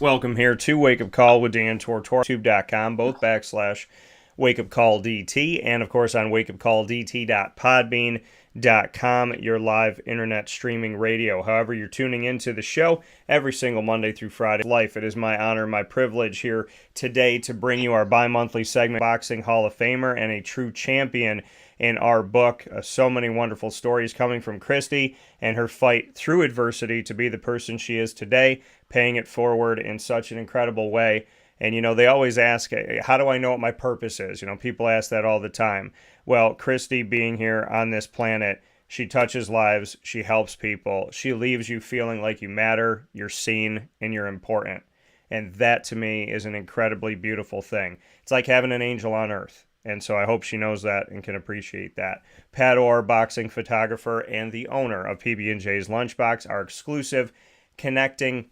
Welcome here to Wake Up Call with Dan Tortora, YouTube.com, both /Wake Up Call DT, and of course on wakeupcalldt.podbean.com, your live internet streaming radio. However, you're tuning into the show every single Monday through Friday. Life, it is my honor, my privilege here today to bring you our bi-monthly segment, Boxing Hall of Famer and a true champion in our book. So many wonderful stories coming from Christy and her fight through adversity to be the person she is today, paying it forward in such an incredible way. And, they always ask, how do I know what my purpose is? People ask that all the time. Well, Christy being here on this planet, she touches lives, she helps people, she leaves you feeling like you matter, you're seen, and you're important. And that, to me, is an incredibly beautiful thing. It's like having an angel on earth. And so I hope she knows that and can appreciate that. Pat Orr, boxing photographer and the owner of PB&J's Lunchbox, our exclusive connecting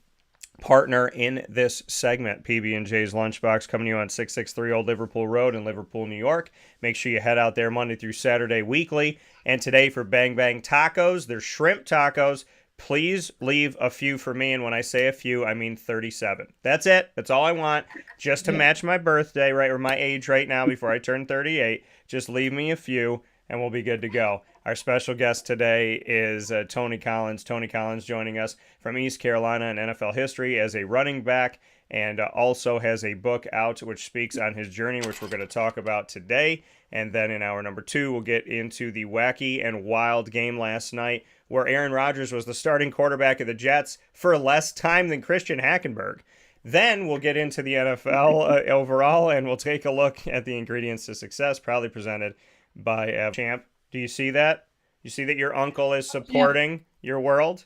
partner in this segment. PB&J's Lunchbox coming to you on 663 Old Liverpool Road in Liverpool, New York. Make sure you head out there Monday through Saturday weekly. And today for Bang Bang Tacos, they're shrimp tacos. Please leave a few for me, and when I say a few, I mean 37. That's it. That's all I want, just to match my birthday, right, or my age right now before I turn 38. Just leave me a few, and we'll be good to go. Our special guest today is Tony Collins. Tony Collins joining us from East Carolina in NFL history as a running back, and also has a book out which speaks on his journey, which we're going to talk about today. And then in hour number 2, we'll get into the wacky and wild game last night where Aaron Rodgers was the starting quarterback of the Jets for less time than Christian Hackenberg. Then we'll get into the NFL overall, and we'll take a look at the ingredients to success, proudly presented by Champ. Do you see that? You see that your uncle is supporting your world?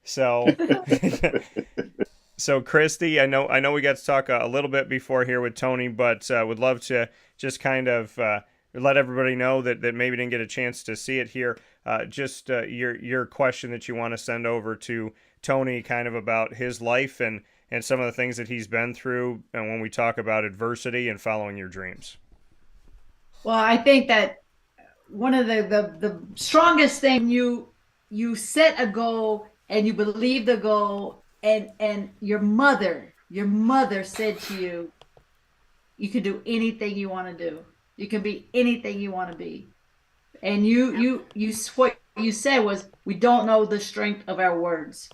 So, so Christy, I know we got to talk a little bit before here with Tony, but would love to just kind of let everybody know that maybe didn't get a chance to see it here. Your question that you want to send over to Tony, kind of about his life and some of the things that he's been through, and when we talk about adversity and following your dreams. Well, I think that one of the strongest thing, you set a goal and you believe the goal, and your mother said to you, you can do anything you want to do. You can be anything you want to be. And what you said was, we don't know the strength of our words.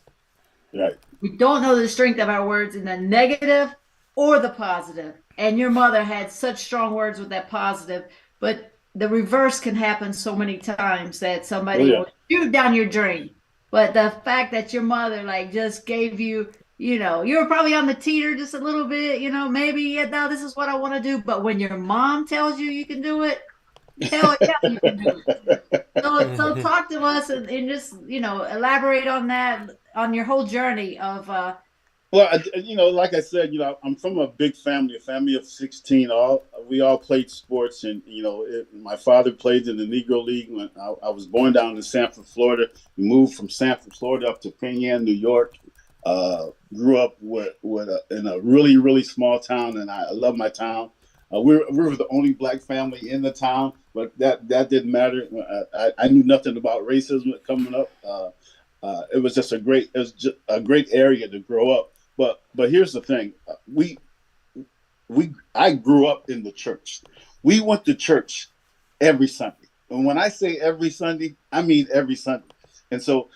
Right. We don't know the strength of our words in the negative or the positive. And your mother had such strong words with that positive, but the reverse can happen so many times that somebody will shoot down your dream. But the fact that your mother just gave you, you were probably on the teeter just a little bit, maybe now this is what I want to do. But when your mom tells you can do it, hell yeah, you can do it. So talk to us and just, elaborate on that, on your whole journey of Well, like I said, I'm from a big family, a family of 16. We all played sports, and my father played in the Negro League. When I was born down in Sanford, Florida. We moved from Sanford, Florida, up to Penn, New York. Grew up in a really, really small town, and I love my town. We were the only black family in the town, but that didn't matter. I knew nothing about racism coming up. It was just a great area to grow up. But here's the thing: I grew up in the church. We went to church every Sunday, and when I say every Sunday, I mean every Sunday. And so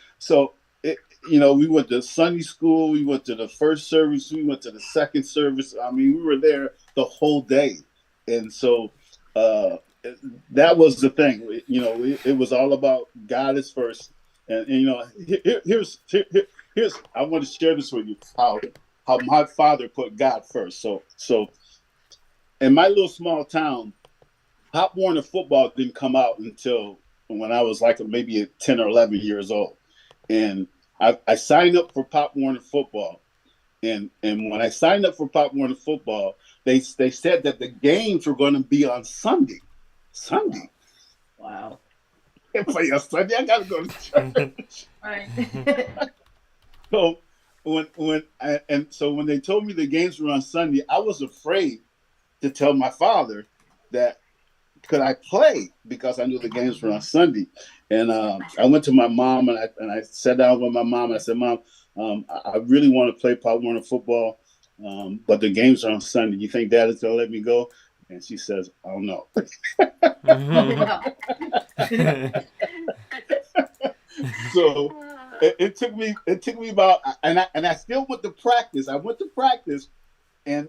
we went to Sunday school, we went to the first service, we went to the second service. I mean, we were there the whole day, and so that was the thing. It was all about God is first, and here's I want to share this with you how my father put God first. So in my little small town, Pop Warner football didn't come out until when I was maybe 10 or 11 years old, and I signed up for Pop Warner football, and when I signed up for Pop Warner football, they said that the games were going to be on Sunday. Wow. I can't play on Sunday. I got to go to church. Right. So when they told me the games were on Sunday, I was afraid to tell my father that could I play, because I knew the games were on Sunday. And I went to my mom and I sat down with my mom and I said, Mom, I really want to play Pop Warner football. but the games are on Sunday. You think Dad is going to let me go? And she says, I don't know. So it took me about, and I still went to practice. I went to practice, and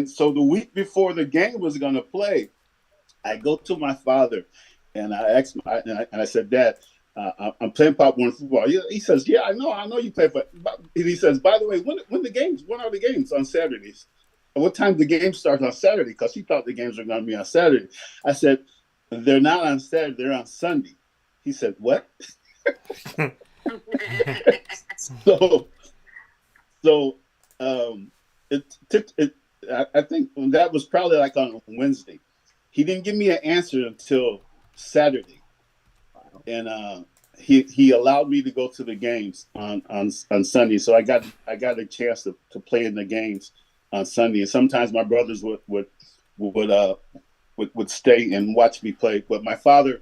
so the week before the game was going to play, I go to my father, and I asked and I said, Dad, I'm playing Pop Warner football. He says, yeah, I know you play, but and he says, by the way, when are the games on Saturdays? And what time the game starts on Saturday? Because he thought the games were going to be on Saturday. I said, they're not on Saturday, they're on Sunday. He said, what? So it took it. I think that was probably like on Wednesday. He didn't give me an answer until Saturday, and he allowed me to go to the games on Sunday. So I got a chance to play in the games on Sunday. And sometimes my brothers would stay and watch me play. But my father,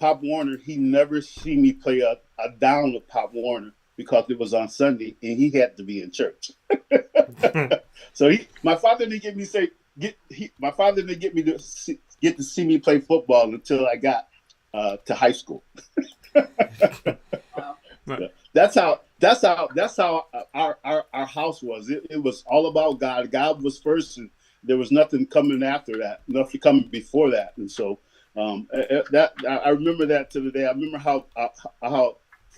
Pop Warner, he never see me play a down with Pop Warner because it was on Sunday and he had to be in church. So my father didn't get me to see me play football until I got to high school. That's how our house was. It was all about God. God was first, and there was nothing coming after that, nothing coming before that. And so that I remember that to the day. I remember how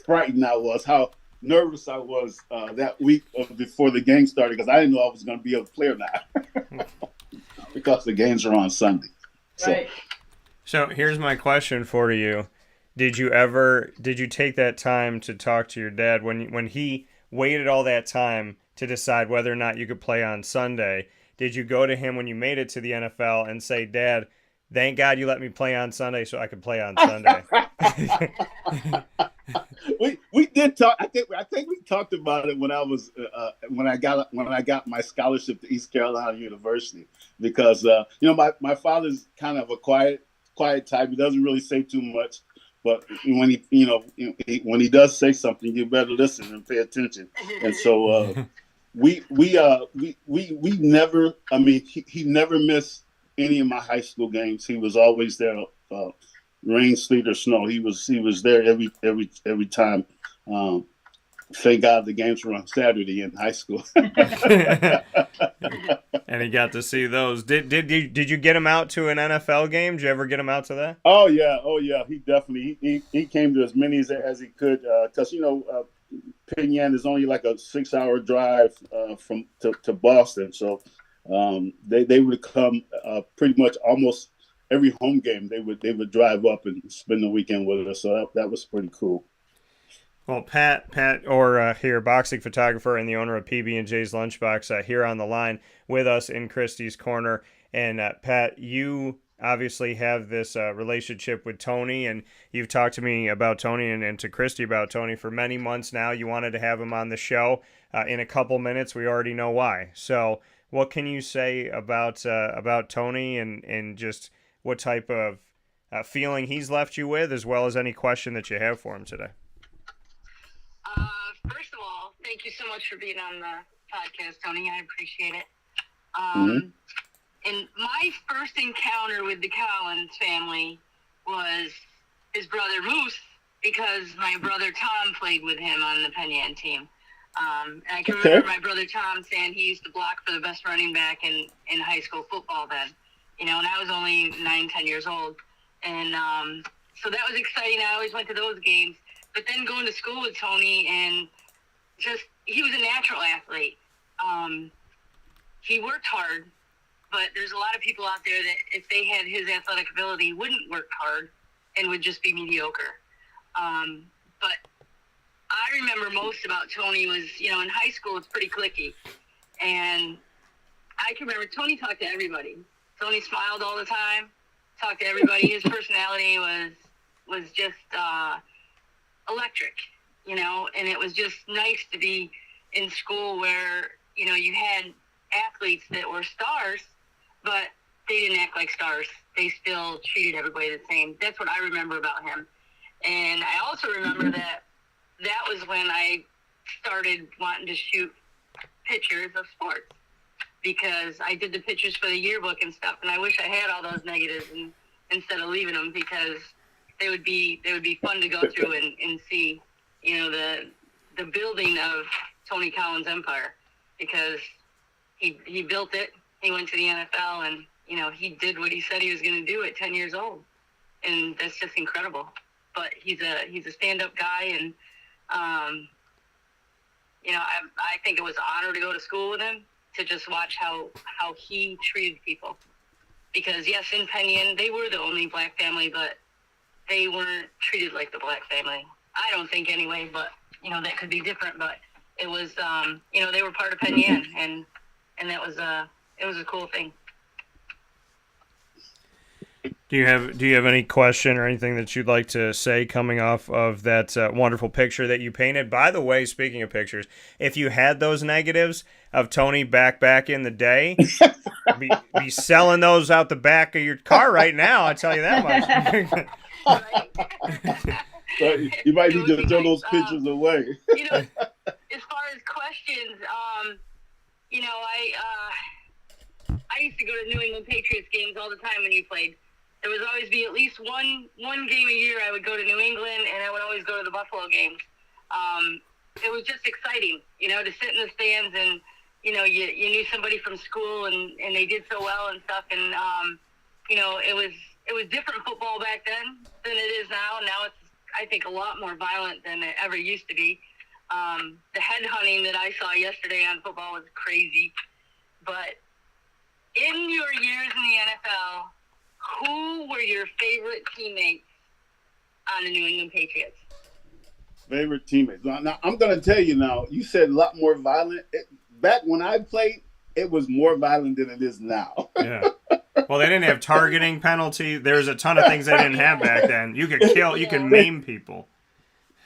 frightened I was, how nervous I was that week before the game started, because I didn't know I was going to be able to play or not because the games are on Sunday. Right. So here's my question for you. Did you take that time to talk to your dad when he waited all that time to decide whether or not you could play on Sunday? Did you go to him when you made it to the NFL and say, Dad, thank God you let me play on Sunday so I could play on Sunday? We did talk. I think we talked about it when I was when I got my scholarship to East Carolina University, because my father's kind of a quiet type. He doesn't really say too much, but when he does say something, you better listen and pay attention. And so we never. I mean, he never missed any of my high school games. He was always there. Rain, sleet, or snow, he was there every time. Thank God the games were on Saturday in high school. And he got to see those. Did you get him out to an NFL game? Did you ever get him out to that? Oh yeah. He definitely he came to as many as he could, because Penn is only like a 6-hour drive to Boston, so they would come pretty much almost every home game. They would drive up and spend the weekend with us. So that was pretty cool. Well, Pat, or here, boxing photographer and the owner of PB&J's Lunchbox, here on the line with us in Christy's Corner. And Pat, you obviously have this relationship with Tony, and you've talked to me about Tony and to Christy about Tony for many months now. You wanted to have him on the show. In a couple minutes, we already know why. So what can you say about Tony and just what type of feeling he's left you with, as well as any question that you have for him today? First of all, thank you so much for being on the podcast, Tony. I appreciate it. And my first encounter with the Collins family was his brother Moose, because my brother Tom played with him on the Penn team. And I can remember my brother Tom saying he used to block for the best running back in high school football then. And I was only 9-10 years old. And so that was exciting. I always went to those games. But then going to school with Tony, and he was a natural athlete. He worked hard, but there's a lot of people out there that if they had his athletic ability wouldn't work hard and would just be mediocre. But I remember most about Tony was, in high school it's pretty cliquey. And I can remember Tony talked to everybody. Tony smiled all the time, talked to everybody. His personality was just electric, and it was just nice to be in school where, you had athletes that were stars, but they didn't act like stars. They still treated everybody the same. That's what I remember about him. And I also remember that was when I started wanting to shoot pictures of sports. because I did the pictures for the yearbook and stuff, and I wish I had all those negatives instead of leaving them, because they would be fun to go through and see, you know, the building of Tony Collins' empire, because he built it. He went to the NFL, and you know, he did what he said he was going to do at 10 years old, and that's just incredible. But he's a stand-up guy, and you know, I think it was an honor to go to school with him, to just watch how he treated people. Because yes, in Penyon, they were the only black family, but they weren't treated like the black family. I don't think anyway, but you know, that could be different. But it was, you know, they were part of Penyon, and that was it was a cool thing. Do you have any question or anything that you'd like to say coming off of that wonderful picture that you painted? By the way, speaking of pictures, if you had those negatives of Tony back in the day, be selling those out the back of your car right now. I'll tell you that much. So you might need to throw those pictures away. You know, as far as questions, you know, I used to go to New England Patriots games all the time when you played. There would always be at least one game a year I would go to New England, and I would always go to the Buffalo games. It was just exciting, you know, to sit in the stands, and you know, you knew somebody from school, and they did so well and stuff, and you know, it was different football back then than it is now. Now it's, I think, a lot more violent than it ever used to be. The headhunting that I saw yesterday on football was crazy. But in your years in the NFL, who were your favorite teammates on the New England Patriots? Favorite teammates. Now I'm going to tell you now, you said a lot more violent. Back when I played, it was more violent than it is now. Yeah. Well, they didn't have targeting penalty. There's a ton of things they didn't have back then. You could kill, you could maim people.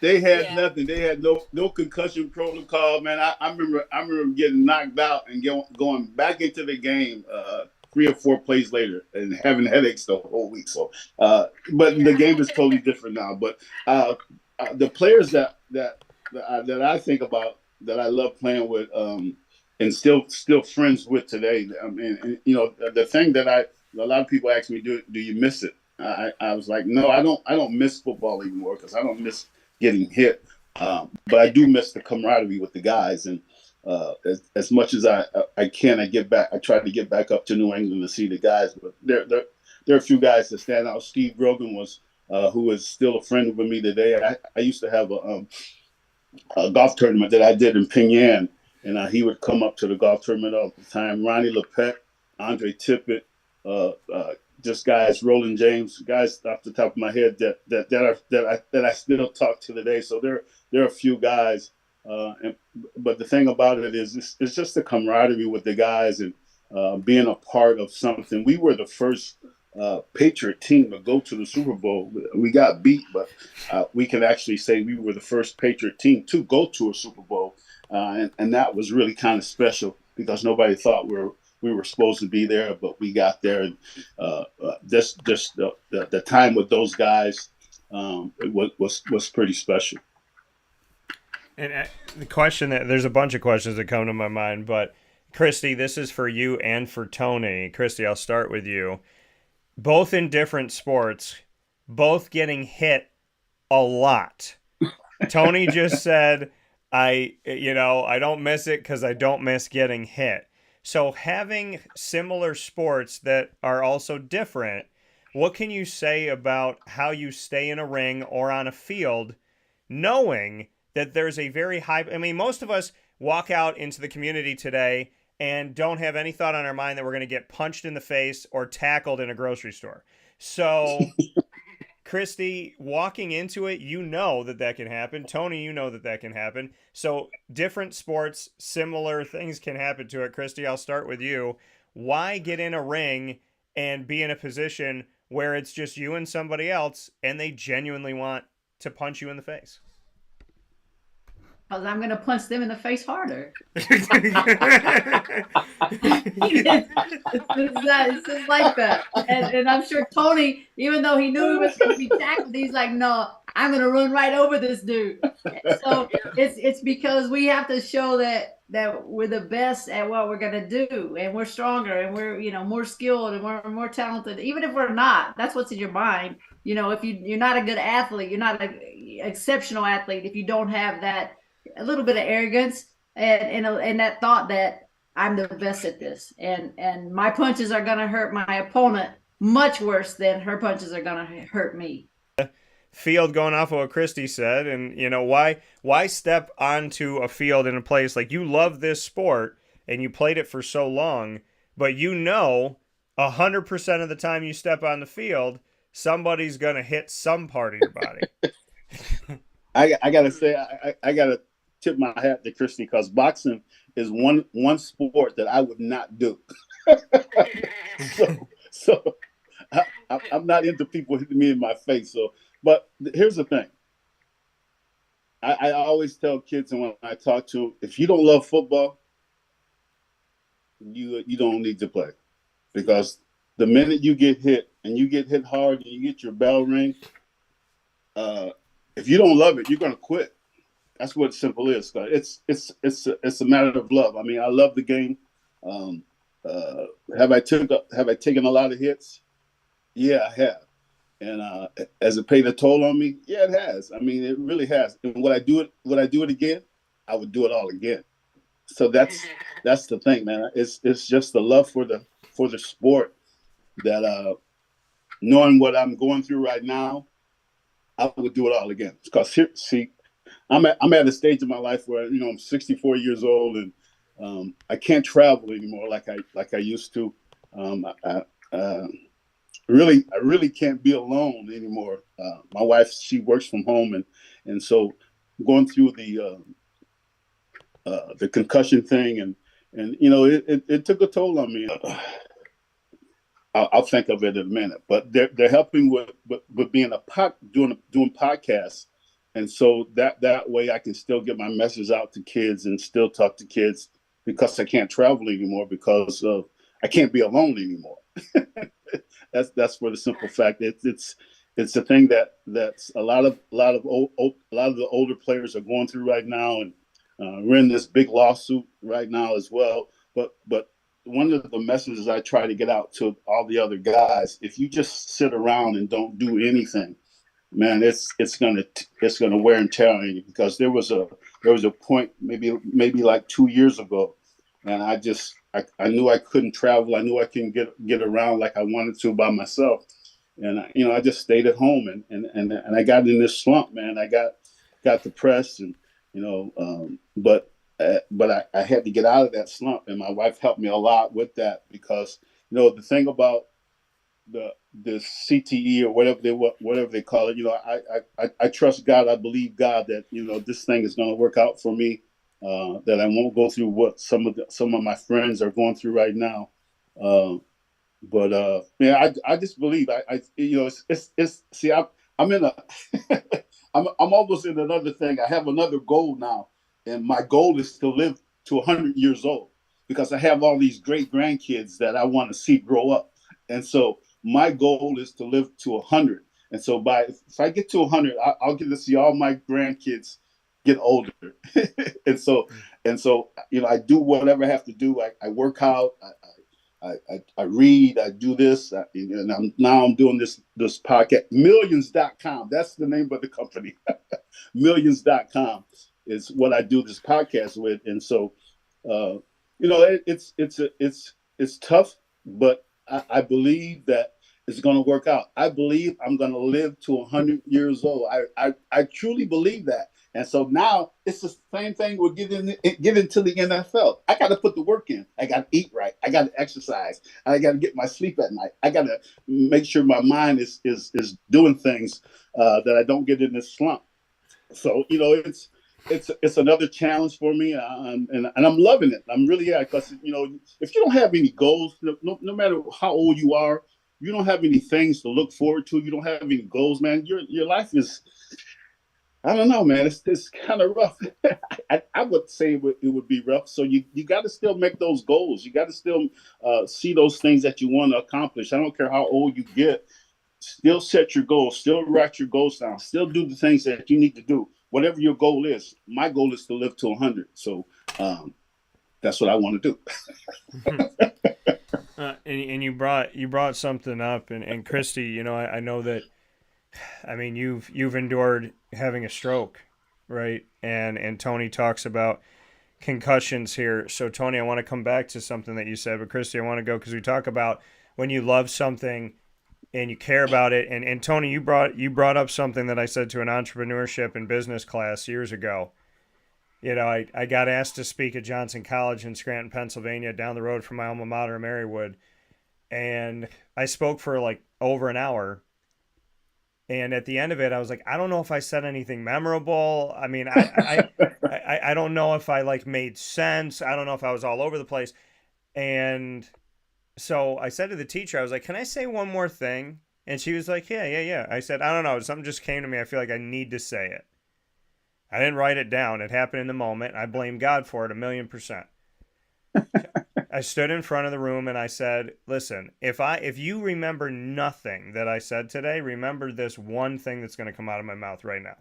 They had nothing. They had no concussion protocol, man. I remember getting knocked out and going back into the game 3 or 4 plays later and having headaches the whole week. So, but the game is totally different now. But the players that I think about, that I love playing with, and still friends with today. I mean, and, you know, the thing that a lot of people ask me, do you miss it? I was like, no, I don't miss football anymore, because I don't miss getting hit. But I do miss the camaraderie with the guys, and as much as I can, I try to get back up to New England to see the guys. But there are a few guys that stand out. Steve Grogan was, who is still a friend with me today. I used to have a golf tournament that I did in Penyon, and he would come up to the golf tournament all the time. Ronnie Lepet, Andre Tippett, just guys, Roland James, guys off the top of my head that I still talk to today. So there are a few guys, but the thing about it is it's just the camaraderie with the guys, and being a part of something. We were the first Patriot team to go to the Super Bowl. We got beat, but we can actually say we were the first Patriot team to go to a Super Bowl, and that was really kind of special, because nobody thought we were supposed to be there, but we got there. And just the time with those guys, was pretty special. And the question there's a bunch of questions that come to my mind, but Christy, this is for you and for Tony. Christy, I'll start with you. Both in different sports, both getting hit a lot. Tony just said, I don't miss it because I don't miss getting hit. So having similar sports that are also different, what can you say about how you stay in a ring or on a field knowing that there's a very high... I mean, most of us walk out into the community today and don't have any thought on our mind that we're going to get punched in the face or tackled in a grocery store. So, Christy, walking into it, you know that can happen. Tony, you know that can happen. So, different sports, similar things can happen to it. Christy, I'll start with you. Why get in a ring and be in a position where it's just you and somebody else, and they genuinely want to punch you in the face? Because I'm going to punch them in the face harder. It's just like that. And I'm sure Tony, even though he knew he was going to be tackled, he's like, no, I'm going to run right over this dude. So it's because we have to show that that we're the best at what we're going to do, and we're stronger, and we're, you know, more skilled, and we're more talented, even if we're not. That's what's in your mind. You know, if you're not a good athlete, you're not an exceptional athlete if you don't have that a little bit of arrogance and that thought that I'm the best at this, and my punches are going to hurt my opponent much worse than her punches are going to hurt me. Field, going off of what Christy said, and you know, why step onto a field in a place like, you love this sport and you played it for so long, but you know 100% of the time you step on the field, somebody's gonna hit some part of your body. I gotta say, I gotta tip my hat to Christy, because boxing is one sport that I would not do. so I'm not into people hitting me in my face. So, but here's the thing. I always tell kids, and when I talk to them, if you don't love football, you don't need to play, because the minute you get hit, and you get hit hard, and you get your bell ring, if you don't love it, you're gonna quit. That's what simple is. It's a matter of love. I mean, I love the game. Have I taken a lot of hits? Yeah, I have. And has it paid a toll on me? Yeah, it has. I mean, it really has. And would I do it again? I would do it all again. So that's the thing, man. It's just the love for the sport, that knowing what I'm going through right now, I would do it all again. Because here, see, I'm at a stage in my life where, you know, I'm 64 years old, and I can't travel anymore like I used to. I really can't be alone anymore. My wife, she works from home, and so going through the concussion thing, and you know, it took a toll on me. I'll think of it in a minute, but they're helping with being doing podcasts, and so that way I can still get my message out to kids and still talk to kids, because I can't travel anymore, because I can't be alone anymore. That's for the simple fact that it's a thing that's a lot of the older players are going through right now, and we're in this big lawsuit right now as well. But one of the messages I try to get out to all the other guys: if you just sit around and don't do anything, man, it's gonna wear and tear on you. Because there was a point maybe like 2 years ago, and I knew I couldn't travel. I knew I couldn't get around like I wanted to by myself, and I just stayed at home, and I got in this slump, man. I got depressed, and but I had to get out of that slump, and my wife helped me a lot with that, because the thing about the CTE, or whatever they call it, I trust God. I believe God that this thing is going to work out for me. That I won't go through what some of my friends are going through right now. But I just believe see, I'm in a I'm almost in another thing. I have another goal now, and my goal is to live to 100 years old, because I have all these great grandkids that I want to see grow up, and so my goal is to live to 100. And so if I get to 100, I'll get to see all my grandkids get older. and so I do whatever I have to do. I work out, I read, I do this, and I'm doing this podcast. Millions.com, that's the name of the company. Millions.com is what I do this podcast with. And so it's tough, but I believe that it's going to work out. I believe I'm going to live to 100 years old. I truly believe that. And so now it's the same thing we're getting to the NFL. I got to put the work in. I got to eat right. I got to exercise. I got to get my sleep at night. I got to make sure my mind is doing things that I don't get in this slump. So it's another challenge for me, and I'm loving it. I'm really because if you don't have any goals, no matter how old you are, you don't have any things to look forward to. You don't have any goals, man. Your life is, I don't know, man. It's kind of rough. I would say it would be rough. So you got to still make those goals. You got to still see those things that you want to accomplish. I don't care how old you get. Still set your goals. Still write your goals down. Still do the things that you need to do. Whatever your goal is. My goal is to live to 100. So that's what I want to do. And you brought something up, and Christy, you know, I know that, I mean, you've endured having a stroke, right? And Tony talks about concussions here. So Tony, I want to come back to something that you said, but Christy, I want to go because we talk about when you love something and you care about it. And Tony, you brought up something that I said to an entrepreneurship and business class years ago. You know, I got asked to speak at Johnson College in Scranton, Pennsylvania, down the road from my alma mater, Marywood. And I spoke for like over an hour. And at the end of it, I was like, I don't know if I said anything memorable. I mean, I don't know if I like made sense. I don't know if I was all over the place. And so I said to the teacher, I was like, can I say one more thing? And she was like, yeah. I said, I don't know. Something just came to me. I feel like I need to say it. I didn't write it down. It happened in the moment. I blame God for it 1,000,000%. I stood in front of the room and I said, listen, if you remember nothing that I said today, remember this one thing that's going to come out of my mouth right now.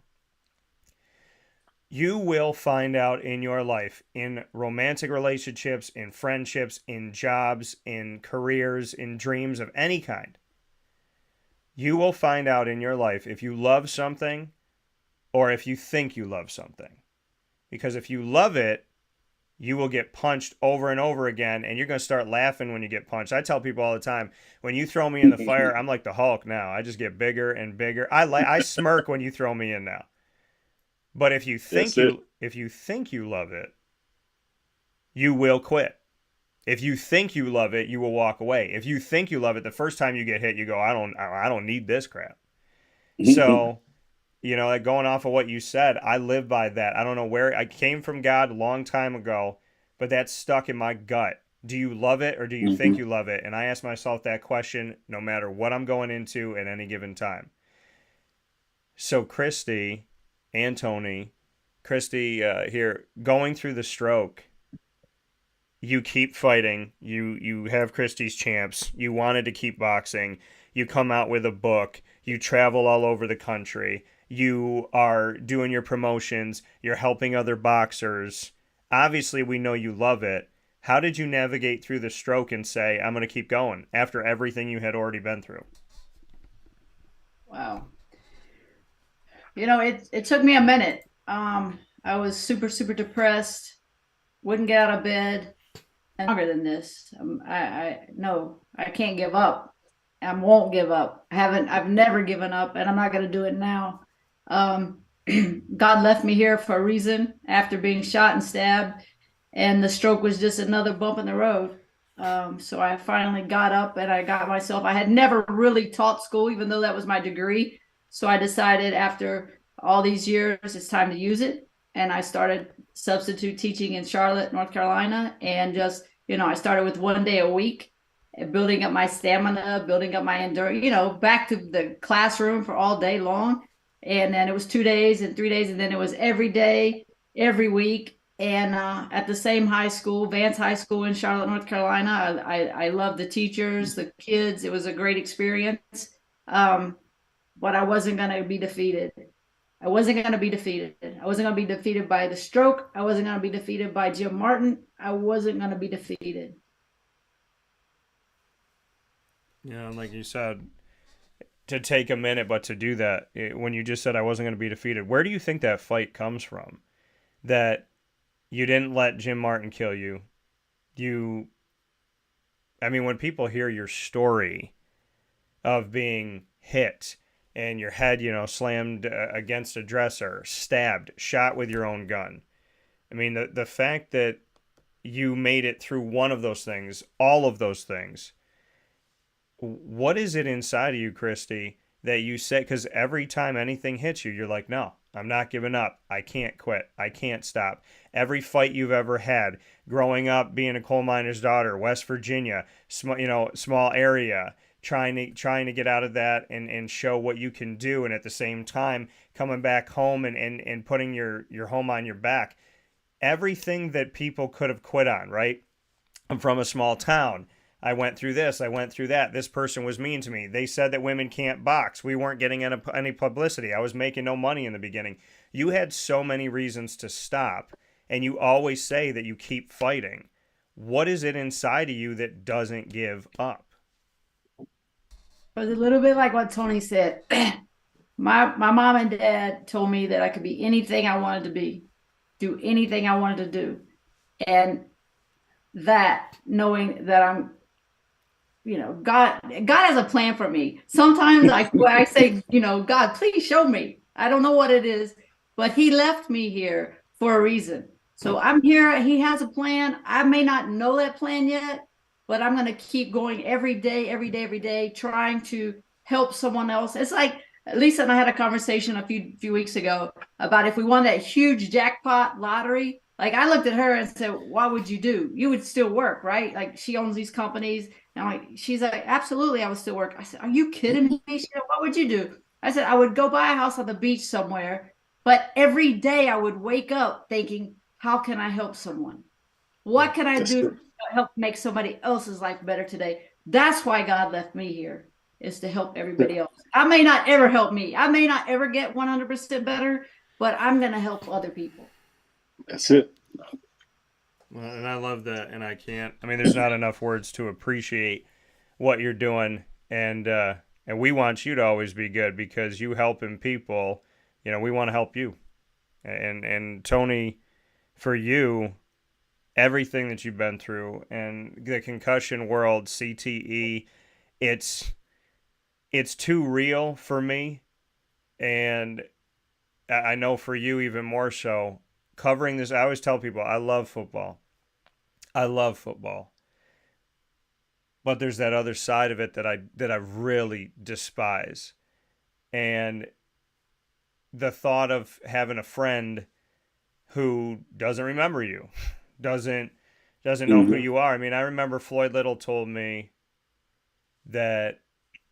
You will find out in your life, in romantic relationships, in friendships, in jobs, in careers, in dreams of any kind. You will find out in your life if you love something or if you think you love something. Because if you love it, you will get punched over and over again, and you're going to start laughing when you get punched. I tell people all the time, when you throw me in the fire, I'm like the Hulk now. I just get bigger and bigger. I smirk when you throw me in now. But if you think you love it, you will quit. If you think you love it, you will walk away. If you think you love it, the first time you get hit, you go, I don't need this crap. So, you know, like going off of what you said, I live by that. I don't know where I came from God a long time ago, but that's stuck in my gut. Do you love it or do you think you love it? And I ask myself that question no matter what I'm going into at any given time. So Christy and Tony, Christy here, going through the stroke, you keep fighting. You have Christy's champs. You wanted to keep boxing. You come out with a book. You travel all over the country. You are doing your promotions. You're helping other boxers. Obviously, we know you love it. How did you navigate through the stroke and say, I'm going to keep going after everything you had already been through? Wow. You know, it took me a minute. I was super, super depressed. Wouldn't get out of bed. And longer than this. I can't give up. I won't give up. I've never given up, and I'm not going to do it now. God left me here for a reason after being shot and stabbed, and the stroke was just another bump in the road. So I finally got up and I got myself, I had never really taught school, even though that was my degree. So I decided after all these years, it's time to use it. And I started substitute teaching in Charlotte, North Carolina. And just, you know, I started with 1 day a week, building up my stamina, building up my endurance, you know, back to the classroom for all day long. And then it was 2 days and 3 days. And then it was every day, every week. And at the same high school, Vance High School in Charlotte, North Carolina, I loved the teachers, the kids. It was a great experience. But I wasn't going to be defeated. I wasn't going to be defeated. I wasn't going to be defeated by the stroke. I wasn't going to be defeated by Jim Martin. I wasn't going to be defeated. Yeah, like you said, to take a minute, but to do that, when you just said I wasn't going to be defeated, where do you think that fight comes from? That you didn't let Jim Martin kill you. I mean, when people hear your story of being hit and your head, you know, slammed against a dresser, stabbed, shot with your own gun. I mean, the fact that you made it through one of those things, all of those things, what is it inside of you, Christy, that you say, because every time anything hits you, you're like, no, I'm not giving up. I can't quit. I can't stop. Every fight you've ever had, growing up, being a coal miner's daughter, West Virginia, small area, trying to get out of that and show what you can do, and at the same time coming back home and putting your home on your back. Everything that people could have quit on, right? I'm from a small town. I went through this. I went through that. This person was mean to me. They said that women can't box. We weren't getting any publicity. I was making no money in the beginning. You had so many reasons to stop, and you always say that you keep fighting. What is it inside of you that doesn't give up? It was a little bit like what Tony said. My mom and dad told me that I could be anything I wanted to be, do anything I wanted to do. And that knowing that I'm, God has a plan for me. Sometimes I say, God, please show me. I don't know what it is, but he left me here for a reason. So I'm here. He has a plan. I may not know that plan yet, but I'm going to keep going every day, trying to help someone else. It's like Lisa and I had a conversation a few weeks ago about if we won that huge jackpot lottery. Like, I looked at her and said, "What would you do? You would still work, right?" Like, she owns these companies. And she's like, "Absolutely, I would still work." I said, "Are you kidding me?" She said, "What would you do?" I said, "I would go buy a house on the beach somewhere, but every day I would wake up thinking, how can I help someone? What can I do to help make somebody else's life better today?" That's why God left me here, is to help everybody else. I may not ever help me. I may not ever get 100% better, but I'm going to help other people. That's it. Well, and I love that, and there's not enough words to appreciate what you're doing, and we want you to always be good, because you helping people, we want to help you. And Tony, for you, everything that you've been through and the concussion world, CTE, it's too real for me, and I know for you even more so. Covering this, I always tell people I love football. But there's that other side of it that I really despise. And the thought of having a friend who doesn't remember you, doesn't know who you are. I mean, I remember Floyd Little told me that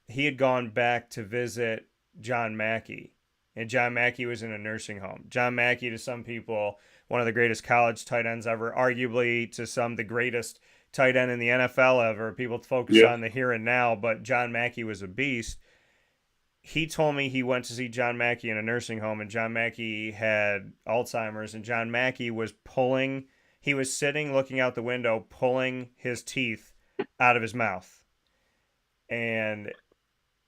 he had gone back to visit John Mackey, and John Mackey was in a nursing home. John Mackey, to some people, one of the greatest college tight ends ever, arguably to some the greatest tight end in the NFL ever. People focus on the here and now, but John Mackey was a beast. He told me he went to see John Mackey in a nursing home, and John Mackey had Alzheimer's, and John Mackey was sitting looking out the window, pulling his teeth out of his mouth. And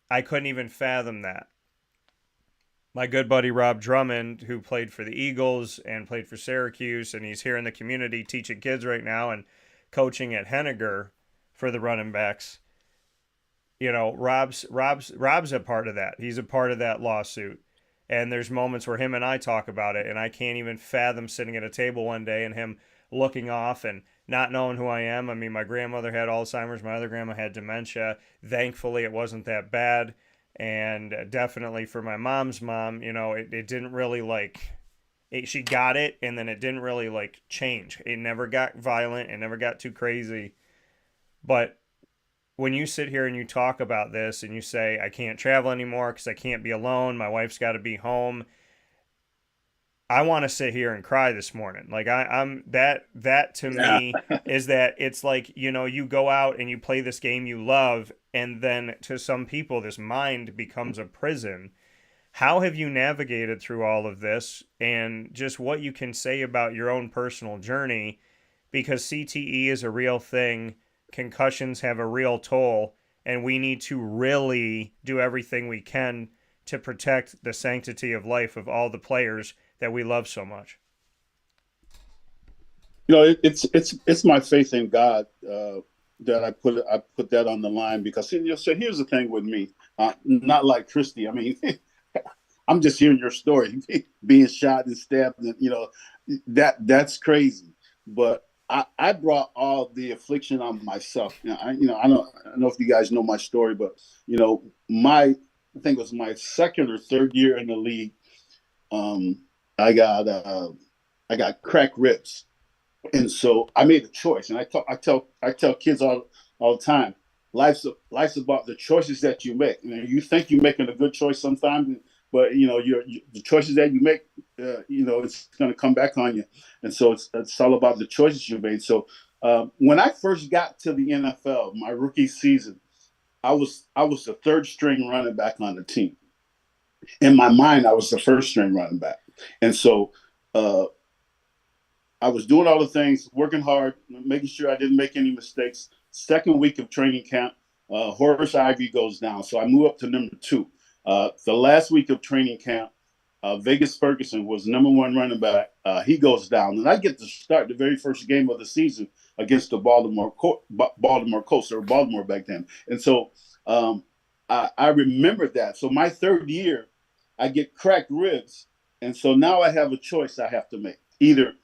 I couldn't even fathom that. My good buddy Rob Drummond, who played for the Eagles and played for Syracuse, and he's here in the community teaching kids right now and coaching at Henniger for the running backs. Rob's a part of that. He's a part of that lawsuit. And there's moments where him and I talk about it, and I can't even fathom sitting at a table one day and him looking off and not knowing who I am. I mean, my grandmother had Alzheimer's. My other grandma had dementia. Thankfully, it wasn't that bad. And definitely for my mom's mom, it didn't really she got it, and then it didn't really change. It never got violent. It never got too crazy. But when you sit here and you talk about this and you say, I can't travel anymore because I can't be alone, my wife's got to be home, I want to sit here and cry this morning. Like I'm that to me is that it's like, you go out and you play this game you love, and then to some people this mind becomes a prison. How have you navigated through all of this, and just what you can say about your own personal journey? Because CTE is a real thing. Concussions have a real toll, and we need to really do everything we can to protect the sanctity of life of all the players that we love so much. It's my faith in God that I put that on the line, because so here's the thing with me, not like Christy. I mean, I'm just hearing your story, being shot and stabbed, and that's crazy. But I brought all the affliction on myself. I don't know if you guys know my story, but I think it was my second or third year in the league. I got cracked ribs, and so I made a choice. And I tell kids all the time, life's about the choices that you make. You think you're making a good choice sometimes, but the choices that you make, it's going to come back on you. And so it's all about the choices you made. So when I first got to the NFL, my rookie season, I was the third string running back on the team. In my mind, I was the first string running back. And so I was doing all the things, working hard, making sure I didn't make any mistakes. Second week of training camp, Horace Ivy goes down. So I move up to number 2. The last week of training camp, Vegas Ferguson was number 1 running back. He goes down. And I get to start the very first game of the season against the Baltimore Colts, or Baltimore back then. And so I remember that. So my third year, I get cracked ribs. And so now I have a choice I have to make. Either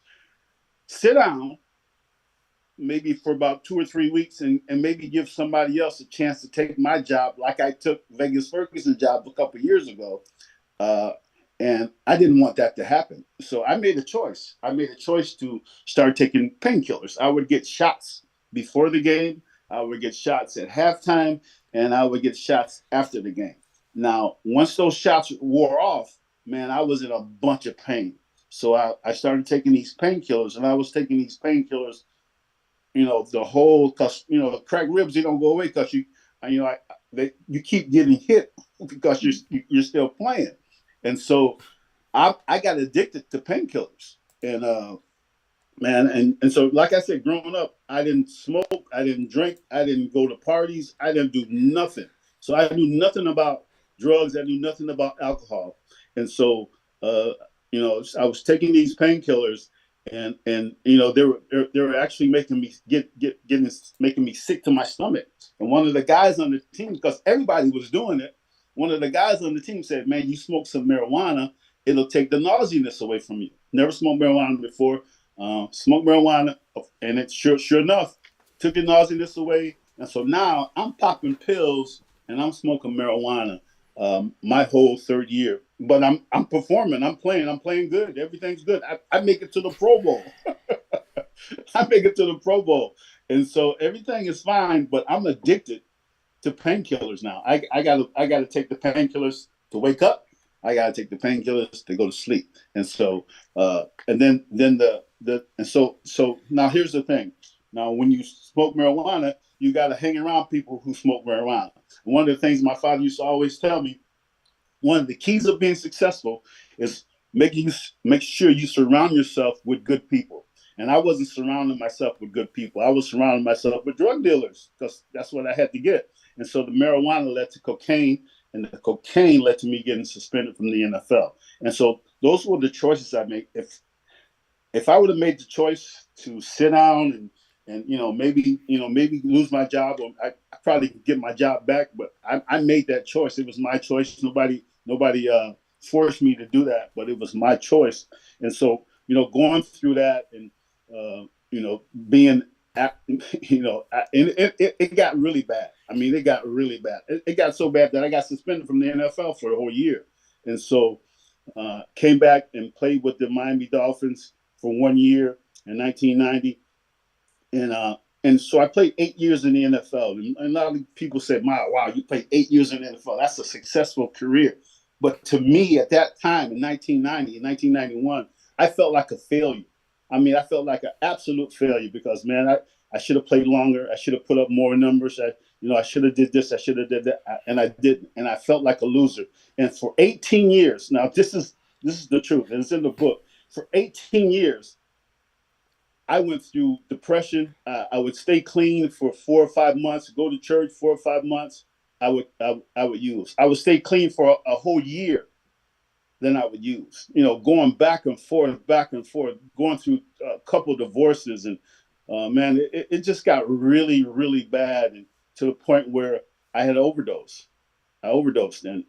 sit down maybe for about 2 or 3 weeks and maybe give somebody else a chance to take my job, like I took Vegas Ferguson's job a couple of years ago. And I didn't want that to happen. So I made a choice. I made a choice to start taking painkillers. I would get shots before the game. I would get shots at halftime, and I would get shots after the game. Now, once those shots wore off, man, I was in a bunch of pain. So I started taking these painkillers, and I was taking these painkillers, because, the cracked ribs, they don't go away because you keep getting hit because you're still playing. And so I got addicted to painkillers. And, and so, like I said, growing up, I didn't smoke, I didn't drink, I didn't go to parties, I didn't do nothing. So I knew nothing about drugs, I knew nothing about alcohol. And so, I was taking these painkillers, and they were actually making me making me sick to my stomach. And one of the guys on the team, because everybody was doing it, one of the guys on the team said, "Man, you smoke some marijuana, it'll take the nauseousness away from you." Never smoked marijuana before. Smoked marijuana, and it sure enough took the nauseousness away. And so now I'm popping pills and I'm smoking marijuana my whole third year. But I'm performing, I'm playing good. Everything's good. I make it to the Pro Bowl. I make it to the Pro Bowl. And so everything is fine, but I'm addicted to painkillers now. I gotta take the painkillers to wake up. I gotta take the painkillers to go to sleep. And so so now here's the thing. Now when you smoke marijuana, you gotta hang around people who smoke marijuana. One of the things my father used to always tell me, one of the keys of being successful is make sure you surround yourself with good people. And I wasn't surrounding myself with good people. I was surrounding myself with drug dealers because that's what I had to get. And so the marijuana led to cocaine, and the cocaine led to me getting suspended from the NFL. And so those were the choices I made. If I would have made the choice to sit down and maybe lose my job, or I probably could get my job back, but I made that choice. It was my choice. Nobody forced me to do that, but it was my choice. And so going through that and being it got really bad. I mean, it got really bad. It got so bad that I got suspended from the NFL for a whole year. And so came back and played with the Miami Dolphins for 1 year in 1990. And so I played 8 years in the NFL. And a lot of people said, wow, you played 8 years in the NFL. That's a successful career. But to me, at that time, in 1990, in 1991, I felt like a failure. I mean, I felt like an absolute failure because, man, I should have played longer. I should have put up more numbers. I should have did this. I should have did that. And I didn't. And I felt like a loser. And for 18 years, now this is the truth. And it's in the book. For 18 years, I went through depression. I would stay clean for 4 or 5 months, go to church 4 or 5 months. I would use. I would stay clean for a whole year. Then I would use, going back and forth, going through a couple of divorces. And man, it just got really, really bad, and to the point where I had overdose. I overdosed, and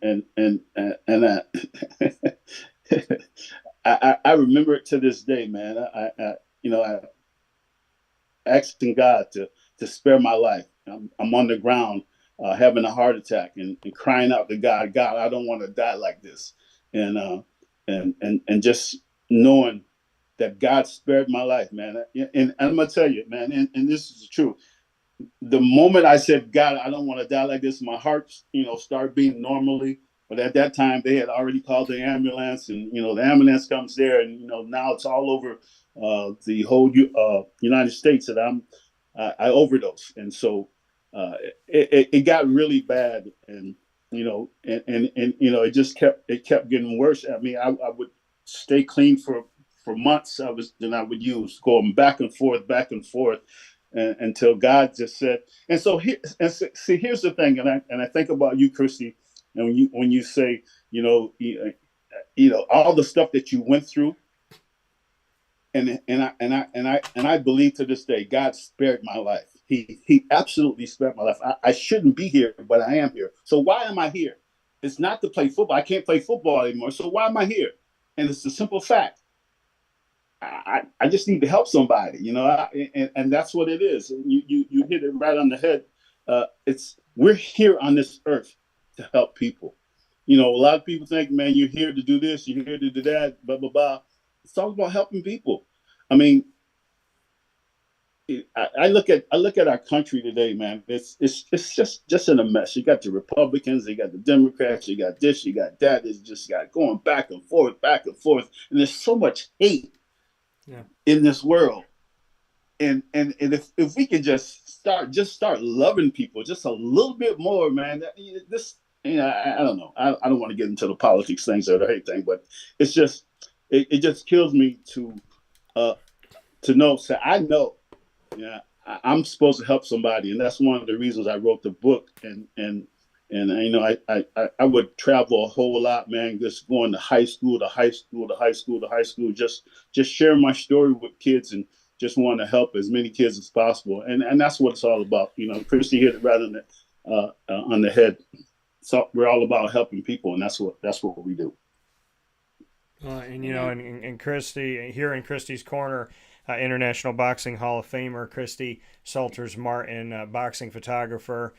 I remember it to this day, man. I asking God to spare my life. I'm on the ground having a heart attack and crying out to God, I don't want to die like this. And just knowing that God spared my life, man. And I'm gonna tell you, man, and this is true. The moment I said, God, I don't want to die like this, my heart, started beating normally. But at that time, they had already called the ambulance, and the ambulance comes there, and now it's all over the whole United States that I overdosed, and so it got really bad, and it just kept getting worse. I mean, I would stay clean for for months. I would use going back and forth, until God just said. And so here, see, here's the thing, and I think about you, Christy, and when you say, all the stuff that you went through, and I believe to this day, God spared my life. He absolutely spared my life. I shouldn't be here, but I am here. So why am I here? It's not to play football. I can't play football anymore. So why am I here? And it's a simple fact. I just need to help somebody, and that's what it is. You hit it right on the head. We're here on this earth to help people. A lot of people think, man, you're here to do this, you're here to do that, blah blah blah. It's all about helping people. I mean, I look at our country today, man. It's just in a mess. You got the Republicans, you got the Democrats, you got this, you got that. It's just got going back and forth, and there's so much hate in this world. And if we could just start loving people just a little bit more, man. I don't know. I don't want to get into the politics things or the hate thing, but it's just it just kills me to know. So I know, I'm supposed to help somebody, and that's one of the reasons I wrote the book. And I would travel a whole lot, man. Just going to high school, just sharing my story with kids, and just want to help as many kids as possible. And that's what it's all about. Christy hit it right on the head. So we're all about helping people, and that's what we do. And Christy, here in Christy's Corner, International Boxing Hall of Famer Christy Salters-Martin, boxing photographer,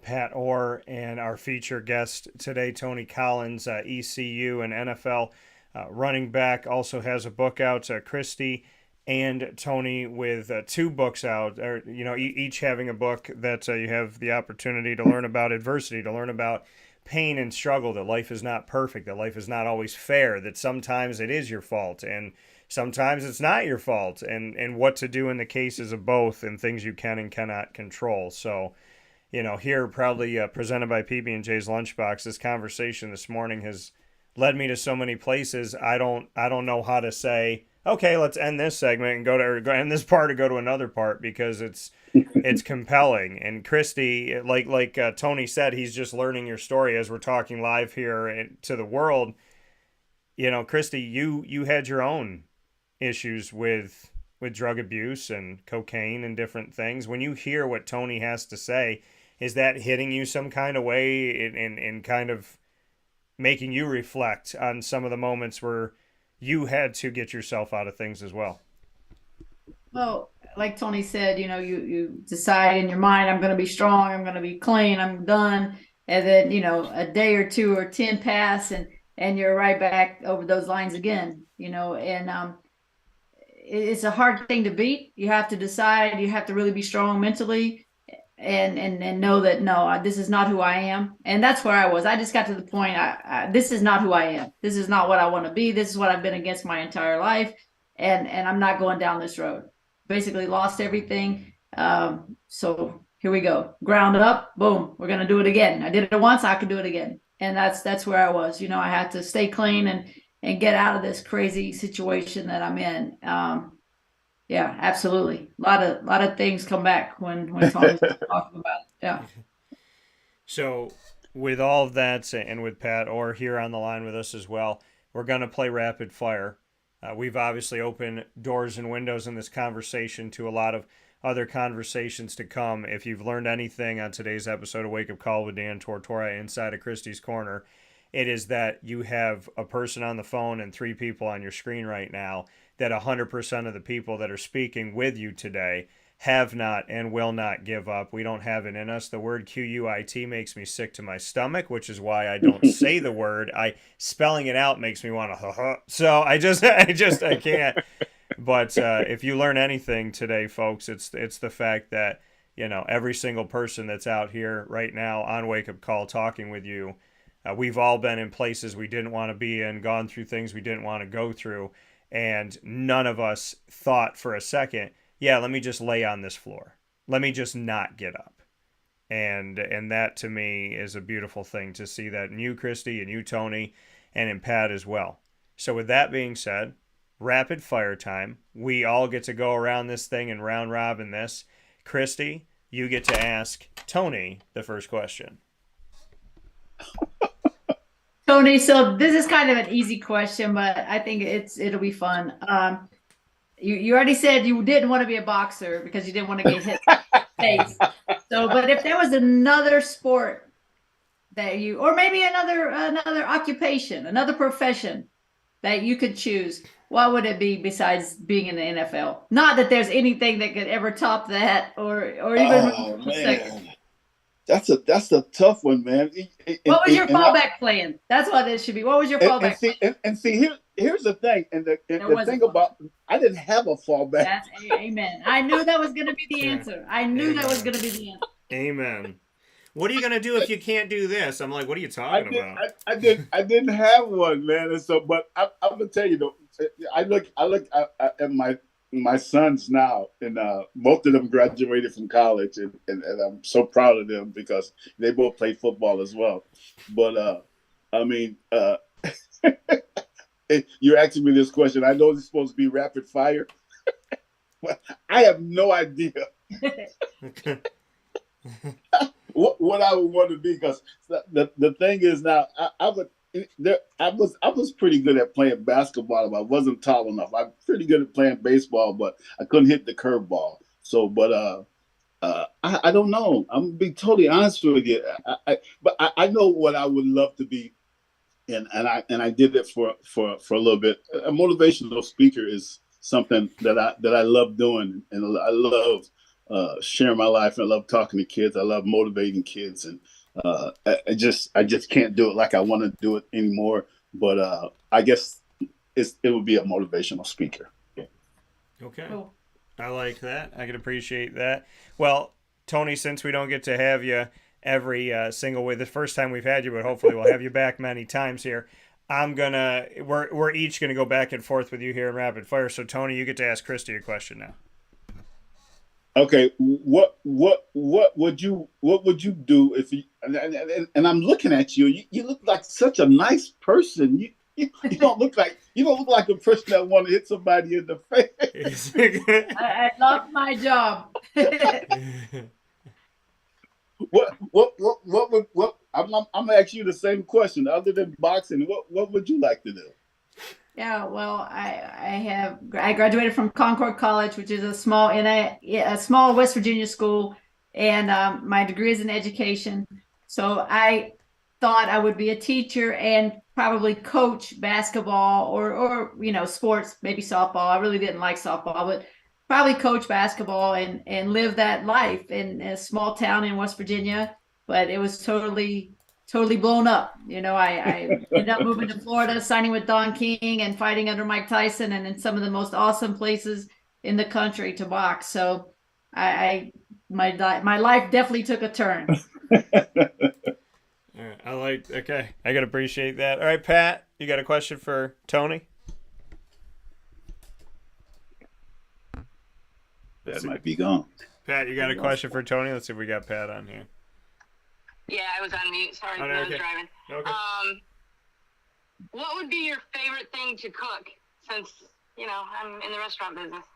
Pat Orr, and our featured guest today, Tony Collins, ECU and NFL running back, also has a book out. Christy and Tony with 2 books out, each having a book that you have the opportunity to learn about adversity, to learn about pain and struggle, that life is not perfect, that life is not always fair, that sometimes it is your fault and sometimes it's not your fault, and what to do in the cases of both, and things you can and cannot control. So, here proudly presented by PB&J's Lunchbox, this conversation this morning has led me to so many places. I don't know how to say, okay, let's end this segment and go end this part and go to another part, because it's compelling. And Christy, like Tony said, he's just learning your story as we're talking live here to the world. Christy, you had your own issues with drug abuse and cocaine and different things. When you hear what Tony has to say, is that hitting you some kind of way in kind of making you reflect on some of the moments where you had to get yourself out of things as well? Well, like Tony said, you decide in your mind, I'm going to be strong, I'm going to be clean, I'm done. And then, a day or 2 or 10 pass, and you're right back over those lines again, and it's a hard thing to beat. You have to decide, you have to really be strong mentally, and know that, no, this is not who I am. And that's where I was. I just got to the point, this is not who I am. This is not what I want to be. This is what I've been against my entire life. And I'm not going down this road. Basically lost everything. So here we go. Ground up, boom, we're going to do it again. I did it once, I could do it again. And that's where I was. I had to stay clean and get out of this crazy situation that I'm in. Yeah, absolutely. A lot of things come back when Tony's talking about it. Yeah. So with all of that, and with Pat Orr here on the line with us as well, we're going to play rapid fire. We've obviously opened doors and windows in this conversation to a lot of other conversations to come. If you've learned anything on today's episode of Wake Up Call with Dan Tortora inside of Christy's Corner, it is that you have a person on the phone and 3 people on your screen right now, that 100% of the people that are speaking with you today have not and will not give up. We don't have it in us. The word QUIT makes me sick to my stomach, which is why I don't say the word. Spelling it out makes me want to, so I can't. But if you learn anything today, folks, it's the fact that, every single person that's out here right now on Wake Up Call talking with you, we've all been in places we didn't want to be in, gone through things we didn't want to go through, and none of us thought for a second, yeah, let me just lay on this floor. Let me just not get up. And that to me is a beautiful thing to see that in you, Christy, and you, Tony, and in Pat as well. So with that being said, rapid fire time. We all get to go around this thing and round robin this. Christy, you get to ask Tony the first question. Tony, so this is kind of an easy question, but I think it'll be fun. You already said you didn't want to be a boxer because you didn't want to get hit in the face. So, but if there was another sport that you, or maybe another occupation, another profession that you could choose, what would it be besides being in the NFL? Not that there's anything that could ever top that, or even. Oh man, that's a tough one, man. What was your fallback plan? That's what it should be. What was your fallback plan? And see, here's the thing, and the thing about, I didn't have a fallback. That's amen. I knew that was going to be the answer. I knew that was going to be the answer. Amen. What are you gonna do if you can't do this? I'm like, what are you talking about? I didn't have one, man. And so, but I'm gonna tell you though, I look at my sons now, and both of them graduated from college, and I'm so proud of them because they both play football as well. But I mean, you're asking me this question. I know it's supposed to be rapid fire, but I have no idea. What I would want to be, because the thing is now, I was pretty good at playing basketball. I wasn't tall enough. I'm pretty good at playing baseball, but I couldn't hit the curveball. So, but I don't know. I'm gonna be totally honest with you. But I know what I would love to be, and I did it for a little bit. A motivational speaker is something that I love doing, and I love sharing my life. I love talking to kids. I love motivating kids, and I just can't do it like I want to do it anymore. But I guess it would be a motivational speaker. Okay, Cool. I like that. I can appreciate that. Well, Tony, since we don't get to have you every single way, the first time we've had you, but hopefully we'll have you back many times here. We're each gonna go back and forth with you here in rapid fire. So Tony, you get to ask Christy a question now. Okay, what would you do if you, and I'm looking at you. You look like such a nice person. You don't look like a person that want to hit somebody in the face. I love my job. What I'm gonna ask you the same question. Other than boxing, what would you like to do? Yeah, well, I graduated from Concord College, which is a small West Virginia school, and my degree is in education. So I thought I would be a teacher and probably coach basketball or sports, maybe softball. I really didn't like softball, but probably coach basketball and live that life in a small town in West Virginia. But it was totally blown up. I ended up moving to Florida, signing with Don King and fighting under Mike Tyson, and in some of the most awesome places in the country to box. So my life definitely took a turn. All right, okay. I can appreciate that. All right, Pat, you got a question for Tony? That might be gone. Pat, you got a question for Tony? Let's see if we got Pat on here. Yeah, I was on mute. Sorry, Oh, I was okay. driving. Okay. What would be your favorite thing to cook? Since I'm in the restaurant business.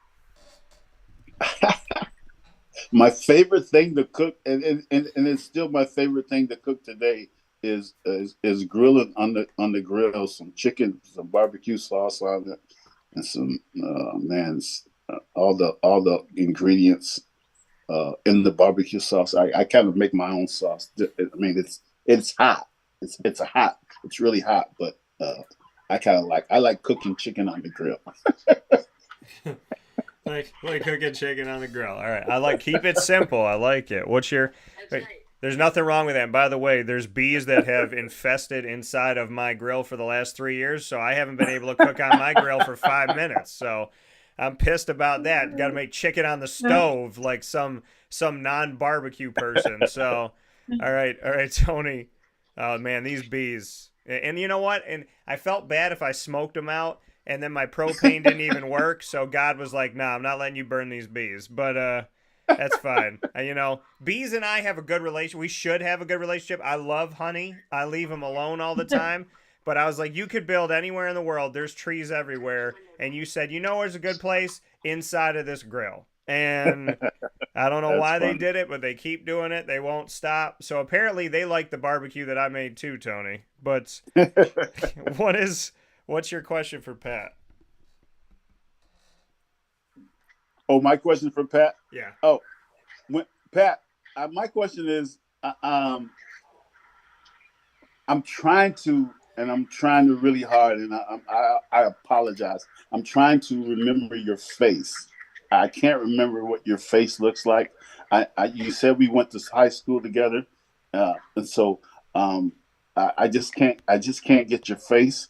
My favorite thing to cook, and it's still my favorite thing to cook today, is grilling on the grill, some chicken, some barbecue sauce on it, and some all the ingredients in the barbecue sauce. I kind of make my own sauce. I mean, it's hot. It's really hot, but I like cooking chicken on the grill. like cooking chicken on the grill. All right. Keep it simple. I like it. That's right. There's nothing wrong with that. And by the way, there's bees that have infested inside of my grill for the last 3 years, so I haven't been able to cook on my grill for 5 minutes. So I'm pissed about that. Got to make chicken on the stove like some non-barbecue person. So, all right, Tony. Oh man, these bees. And you know what? And I felt bad if I smoked them out, and then my propane didn't even work. So God was like, "Nah, I'm not letting you burn these bees." But that's fine. Bees and I have a good relationship. We should have a good relationship. I love honey. I leave them alone all the time. But I was like, you could build anywhere in the world. There's trees everywhere. And you said, you know where's a good place? Inside of this grill. And I don't know That's why they funny. did it, but they keep doing it. They won't stop. So apparently they like the barbecue that I made too, Tony. But what's your question for Pat? Oh, my question for Pat. Yeah. Oh, Pat, my question is, I'm trying to really hard, and I apologize. I'm trying to remember your face. I can't remember what your face looks like. You said we went to high school together, and so I just can't get your face.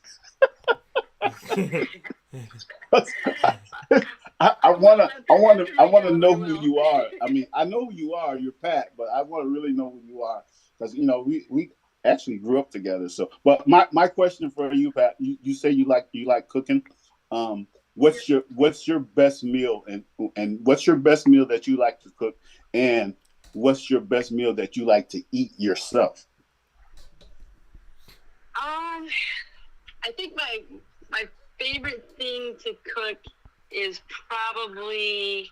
I wanna know who you are. I mean, I know who you are. You're Pat, but I want to really know who you are because we actually grew up together. So, but my question for you, Pat, you say you like cooking. What's your best meal and what's your best meal that you like to cook, and what's your best meal that you like to eat yourself? I think my favorite thing to cook is probably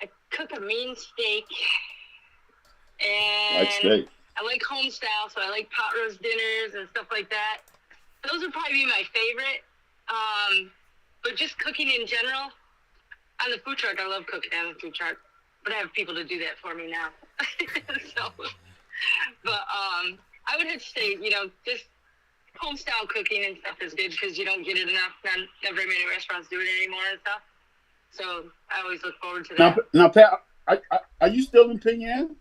I cook a mean steak, and Like steak. I like home style, so I like pot roast dinners and stuff like that. Those would probably be my favorite. But just cooking in general, on the food truck, I love cooking on the food truck, but I have people to do that for me now. But I would have to say, just home style cooking and stuff is good because you don't get it enough. Not very many restaurants do it anymore and stuff. So I always look forward to that. Now, Pat, are you still in Penang?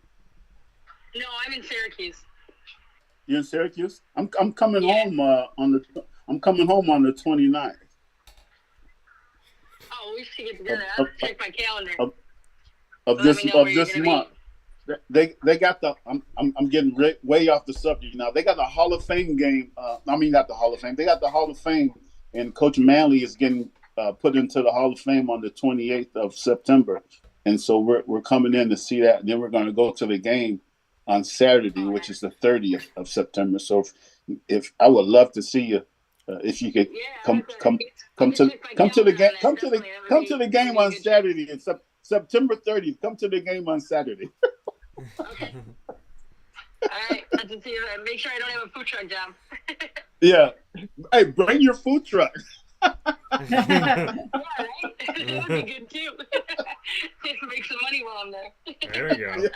No, I'm in Syracuse. You're in Syracuse. I'm coming home I'm coming home on the 29th. Oh, we should get together. I'll check my calendar. Of this month. They got the I'm getting way off the subject now. They got the Hall of Fame game. I mean, not the Hall of Fame. They got the Hall of Fame, and Coach Manley is getting put into the Hall of Fame on the 28th of September, and so we're coming in to see that, and then we're going to go to the game on Saturday, which is the 30th of September. So if I would love to see you, if you could come to the game on Saturday. It's September 30th. Come to the game on Saturday. Okay. All right. Let's see if make sure I don't have a food truck job. Yeah. Hey, bring your food truck. Yeah, right? That would be good too. Make some money while I'm there. There we go.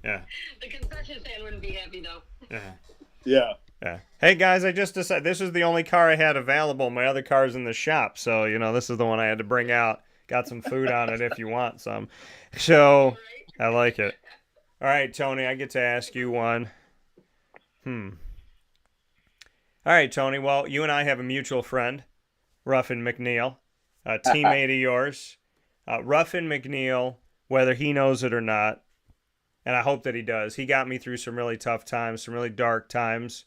Yeah. The concession stand wouldn't be happy though. Yeah. Yeah. Hey guys, I just decided this was the only car I had available. My other car's in the shop, so this is the one I had to bring out. Got some food on it if you want some. So I like it. All right, Tony, I get to ask you one. All right, Tony. Well, you and I have a mutual friend, Ruffin McNeil, a teammate of yours. Ruffin McNeil, whether he knows it or not, and I hope that he does, he got me through some really tough times, some really dark times,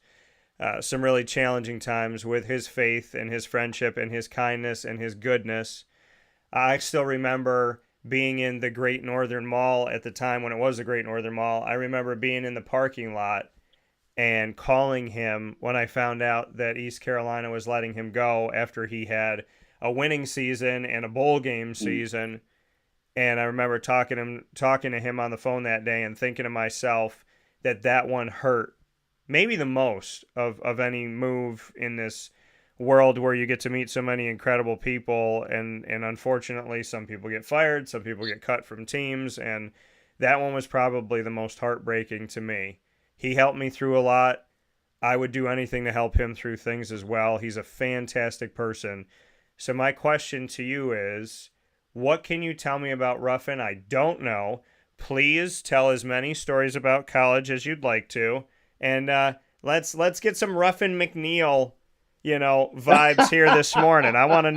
some really challenging times with his faith and his friendship and his kindness and his goodness. I still remember being in the Great Northern Mall at the time when it was the Great Northern Mall. I remember being in the parking lot and calling him when I found out that East Carolina was letting him go after he had a winning season and a bowl game season. And I remember talking to him on the phone that day and thinking to myself that one hurt maybe the most of any move in this world where you get to meet so many incredible people, and unfortunately some people get fired, some people get cut from teams, and that one was probably the most heartbreaking to me. He helped me through a lot. I would do anything to help him through things as well. He's a fantastic person. So my question to you is, what can you tell me about Ruffin I don't know? Please tell as many stories about college as you'd like to, and let's get some Ruffin McNeil vibes here this morning. I want to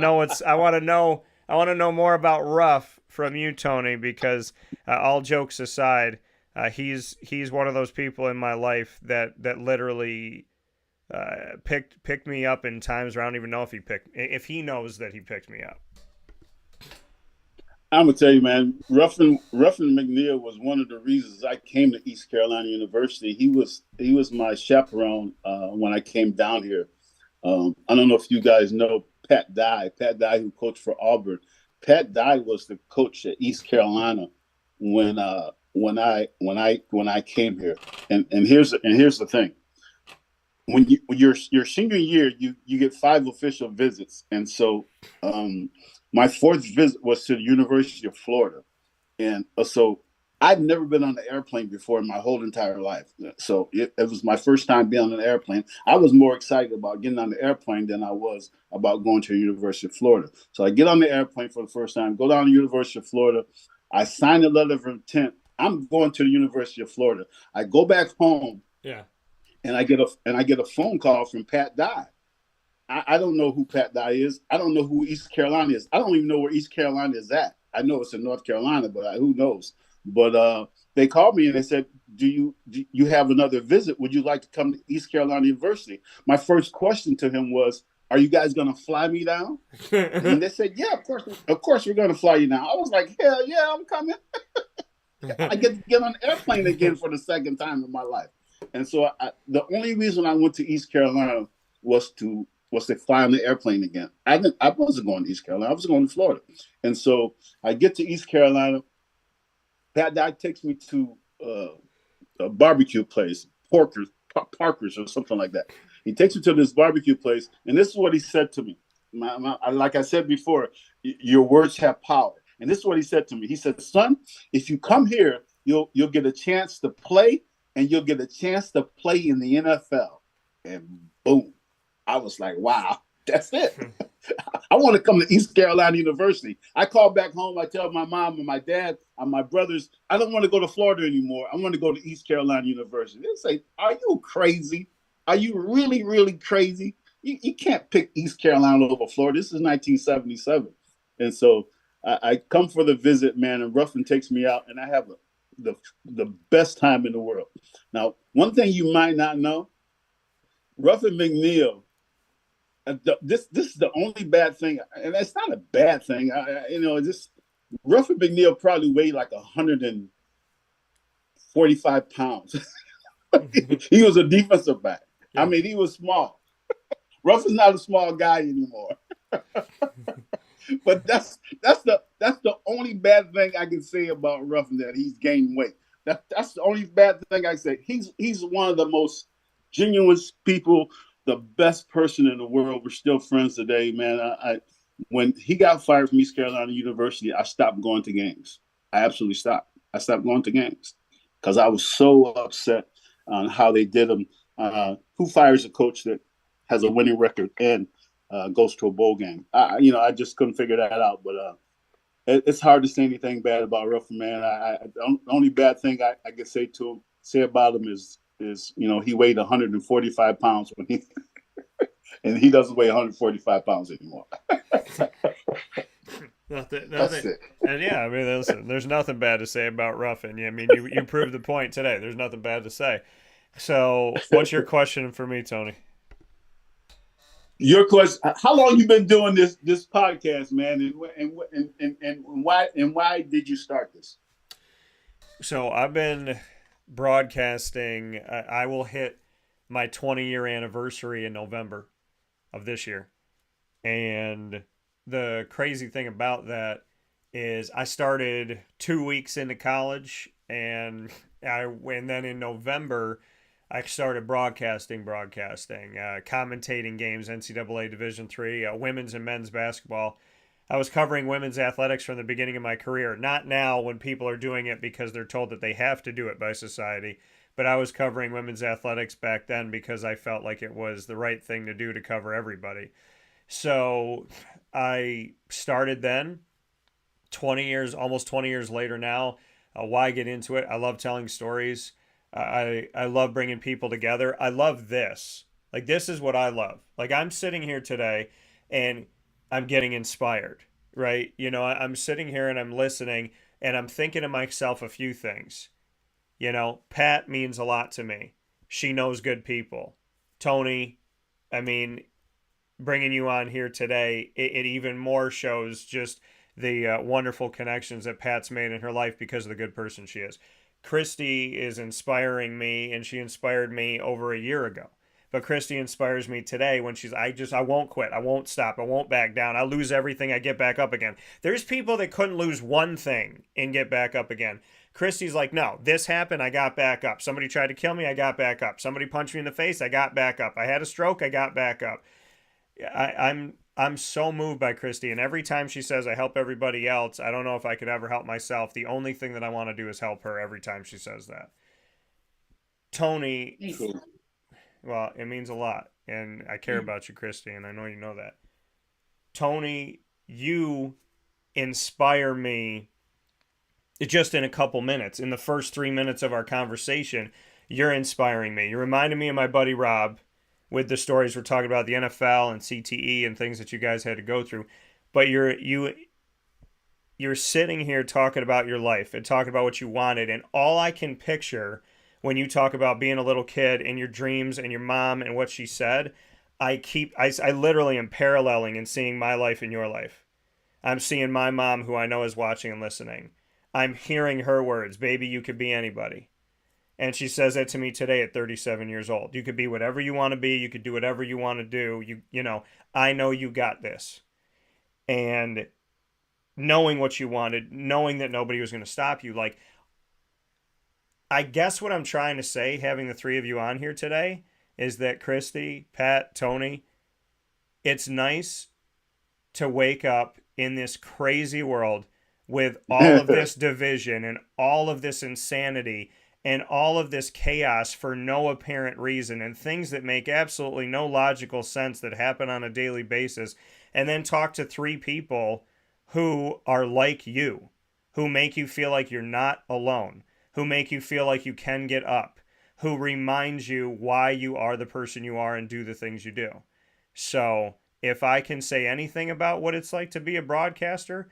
know more about Ruff from you, Tony, because all jokes aside, he's one of those people in my life that literally picked me up in times where I don't even know if he knows that he picked me up. I'm gonna tell you, man. Ruffin McNeil was one of the reasons I came to East Carolina University. He was my chaperone when I came down here. I don't know if you guys know Pat Dye. Pat Dye, who coached for Auburn. Pat Dye was the coach at East Carolina when I came here. And here's the thing. When your senior year, you get 5 official visits, and so my fourth visit was to the University of Florida, and so I've never been on an airplane before in my whole entire life. So it was my first time being on an airplane. I was more excited about getting on the airplane than I was about going to the University of Florida. So I get on the airplane for the first time, go down to the University of Florida. I sign a letter of intent. I'm going to the University of Florida. I go back home. Yeah. And I get a phone call from Pat Dye. I don't know who Pat Dye is. I don't know who East Carolina is. I don't even know where East Carolina is at. I know it's in North Carolina, but who knows? But they called me and they said, do you have another visit? Would you like to come to East Carolina University? My first question to him was, are you guys going to fly me down? And they said, yeah, of course we're going to fly you down. I was like, hell yeah, I'm coming. I get to get on an airplane again for the second time in my life. And so the only reason I went to East Carolina was to fly on the airplane again. I wasn't going to East Carolina. I was going to Florida. And so I get to East Carolina. That guy takes me to a barbecue place, Parker's or something like that. He takes me to this barbecue place, and this is what he said to me. Like I said before, your words have power. And this is what he said to me. He said, son, if you come here, you'll get a chance to play, and you'll get a chance to play in the NFL. And boom, I was like, wow, that's it. I want to come to East Carolina University. I call back home. I tell my mom and my dad and my brothers, I don't want to go to Florida anymore. I want to go to East Carolina University. They say, are you crazy? Are you really, really crazy? You can't pick East Carolina over Florida. This is 1977. And so I come for the visit, man, and Ruffin takes me out, and I have the best time in the world. Now, one thing you might not know, Ruffin McNeil, this is the only bad thing, and it's not a bad thing. Ruffin McNeil probably weighed like 145 pounds. He was a defensive back. Yeah. I mean, he was small. Ruffin's not a small guy anymore. But that's the only bad thing I can say about Ruffin, that he's gained weight. That's the only bad thing I say. He's one of the most genuine people, the best person in the world. We're still friends today, man. When he got fired from East Carolina University, I stopped going to games. I absolutely stopped. I stopped going to games because I was so upset on how they did him. Who fires a coach that has a winning record and goes to a bowl game? I just couldn't figure that out. But it's hard to say anything bad about Ruffin, man. The only bad thing I can say about him is he weighed 145 pounds when he and he doesn't weigh 145 pounds anymore. Nothing. And yeah, I mean, listen, there's nothing bad to say about Ruffin. I mean, you proved the point today. There's nothing bad to say. So, what's your question for me, Tony? Your question: how long you been doing this podcast, man, and why did you start this? So I've been broadcasting. I will hit my 20-year anniversary in November of this year, and the crazy thing about that is I started 2 weeks into college, and then in November I started broadcasting, commentating games, NCAA Division III, women's and men's basketball. I was covering women's athletics from the beginning of my career. Not now when people are doing it because they're told that they have to do it by society, but I was covering women's athletics back then because I felt like it was the right thing to do to cover everybody. So I started then, almost 20 years later now. Why get into it? I love telling stories. I love bringing people together. I love this. Like, this is what I love. Like, I'm sitting here today and I'm getting inspired, right? I'm sitting here and I'm listening and I'm thinking to myself a few things. Pat means a lot to me. She knows good people. Tony, I mean, bringing you on here today, it even more shows just the wonderful connections that Pat's made in her life because of the good person she is. Christy is inspiring me, and she inspired me over a year ago. But Christy inspires me today when I won't quit. I won't stop. I won't back down. I lose everything. I get back up again. There's people that couldn't lose one thing and get back up again. Christy's like, no, this happened. I got back up. Somebody tried to kill me. I got back up. Somebody punched me in the face. I got back up. I had a stroke. I got back up. I'm so moved by Christy. And every time she says I help everybody else, I don't know if I could ever help myself. The only thing that I want to do is help her every time she says that. Tony, well, it means a lot. And I care about you, Christy, and I know you know that. Tony, you inspire me just in a couple minutes. In the first 3 minutes of our conversation, you're inspiring me. You're reminding me of my buddy Rob with the stories we're talking about, the NFL and CTE and things that you guys had to go through. But you're sitting here talking about your life and talking about what you wanted. And all I can picture when you talk about being a little kid and your dreams and your mom and what she said, I literally am paralleling and seeing my life in your life. I'm seeing my mom, who I know is watching and listening. I'm hearing her words, baby, you could be anybody. And she says that to me today at 37 years old. You could be whatever you want to be. You could do whatever you want to do. You know, I know you got this. And knowing what you wanted, knowing that nobody was going to stop you, like, I guess what I'm trying to say, having the three of you on here today, is that Christy, Pat, Tony, it's nice to wake up in this crazy world with all of this division and all of this insanity and all of this chaos for no apparent reason and things that make absolutely no logical sense that happen on a daily basis, and then talk to three people who are like you, who make you feel like you're not alone, who make you feel like you can get up, who reminds you why you are the person you are and do the things you do. So if I can say anything about what it's like to be a broadcaster,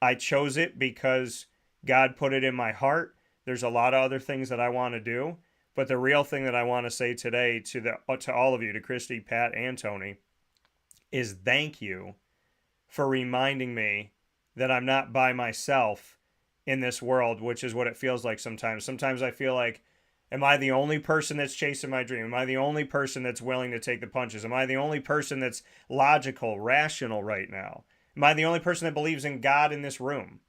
I chose it because God put it in my heart. There's a lot of other things that I want to do, but the real thing that I want to say today to all of you, to Christy, Pat, and Tony, is thank you for reminding me that I'm not by myself in this world, which is what it feels like sometimes. Sometimes I feel like, am I the only person that's chasing my dream? Am I the only person that's willing to take the punches? Am I the only person that's logical, rational right now? Am I the only person that believes in God in this room?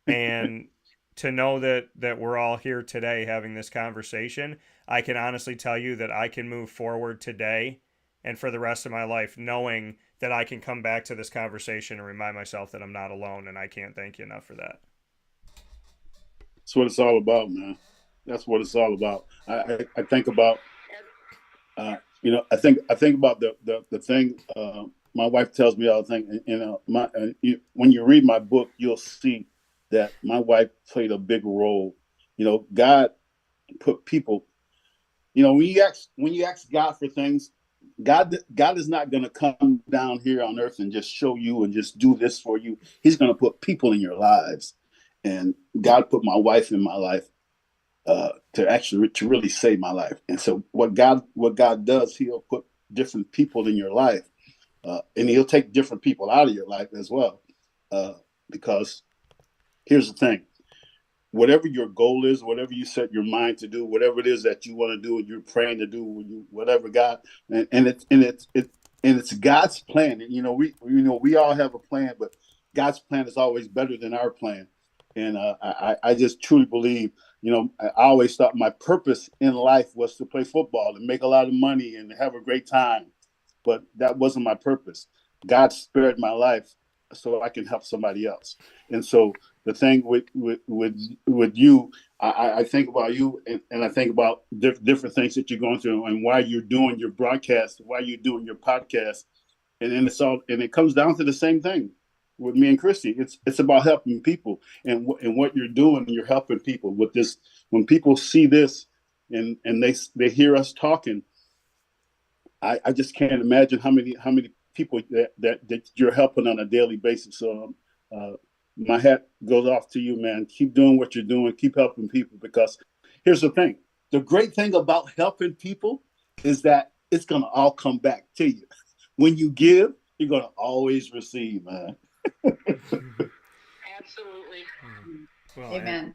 And to know that we're all here today having this conversation, I can honestly tell you that I can move forward today and for the rest of my life knowing that I can come back to this conversation and remind myself that I'm not alone, and I can't thank you enough for that. That's what it's all about, man. That's what it's all about. I think about, I think about the thing. My wife tells me all the time. When you read my book, you'll see that my wife played a big role. You know, God put people. You know, when you ask God for things, God is not going to come down here on earth and just show you and just do this for you. He's going to put people in your lives, and God put my wife in my life to really save my life. And so what God does, He'll put different people in your life, and He'll take different people out of your life as well, because here's the thing. Whatever your goal is, whatever you set your mind to do, whatever it is that you want to do and you're praying to do, whatever God, and it's God's plan. And, we all have a plan, but God's plan is always better than our plan. And I just truly believe, I always thought my purpose in life was to play football and make a lot of money and have a great time. But that wasn't my purpose. God spared my life so I can help somebody else. And so the thing with you, I think about you, and I think about different things that you're going through and why you're doing your broadcast, why you're doing your podcast, and then it comes down to the same thing with me and Christy. It's about helping people, and what you're doing, you're helping people with this. When people see this and they hear us talking, I just can't imagine how many people that you're helping on a daily basis. So my hat goes off to you, man. Keep doing what you're doing. Keep helping people, because here's the thing. The great thing about helping people is that it's going to all come back to you. When you give, you're going to always receive, man. Absolutely. Well, Amen.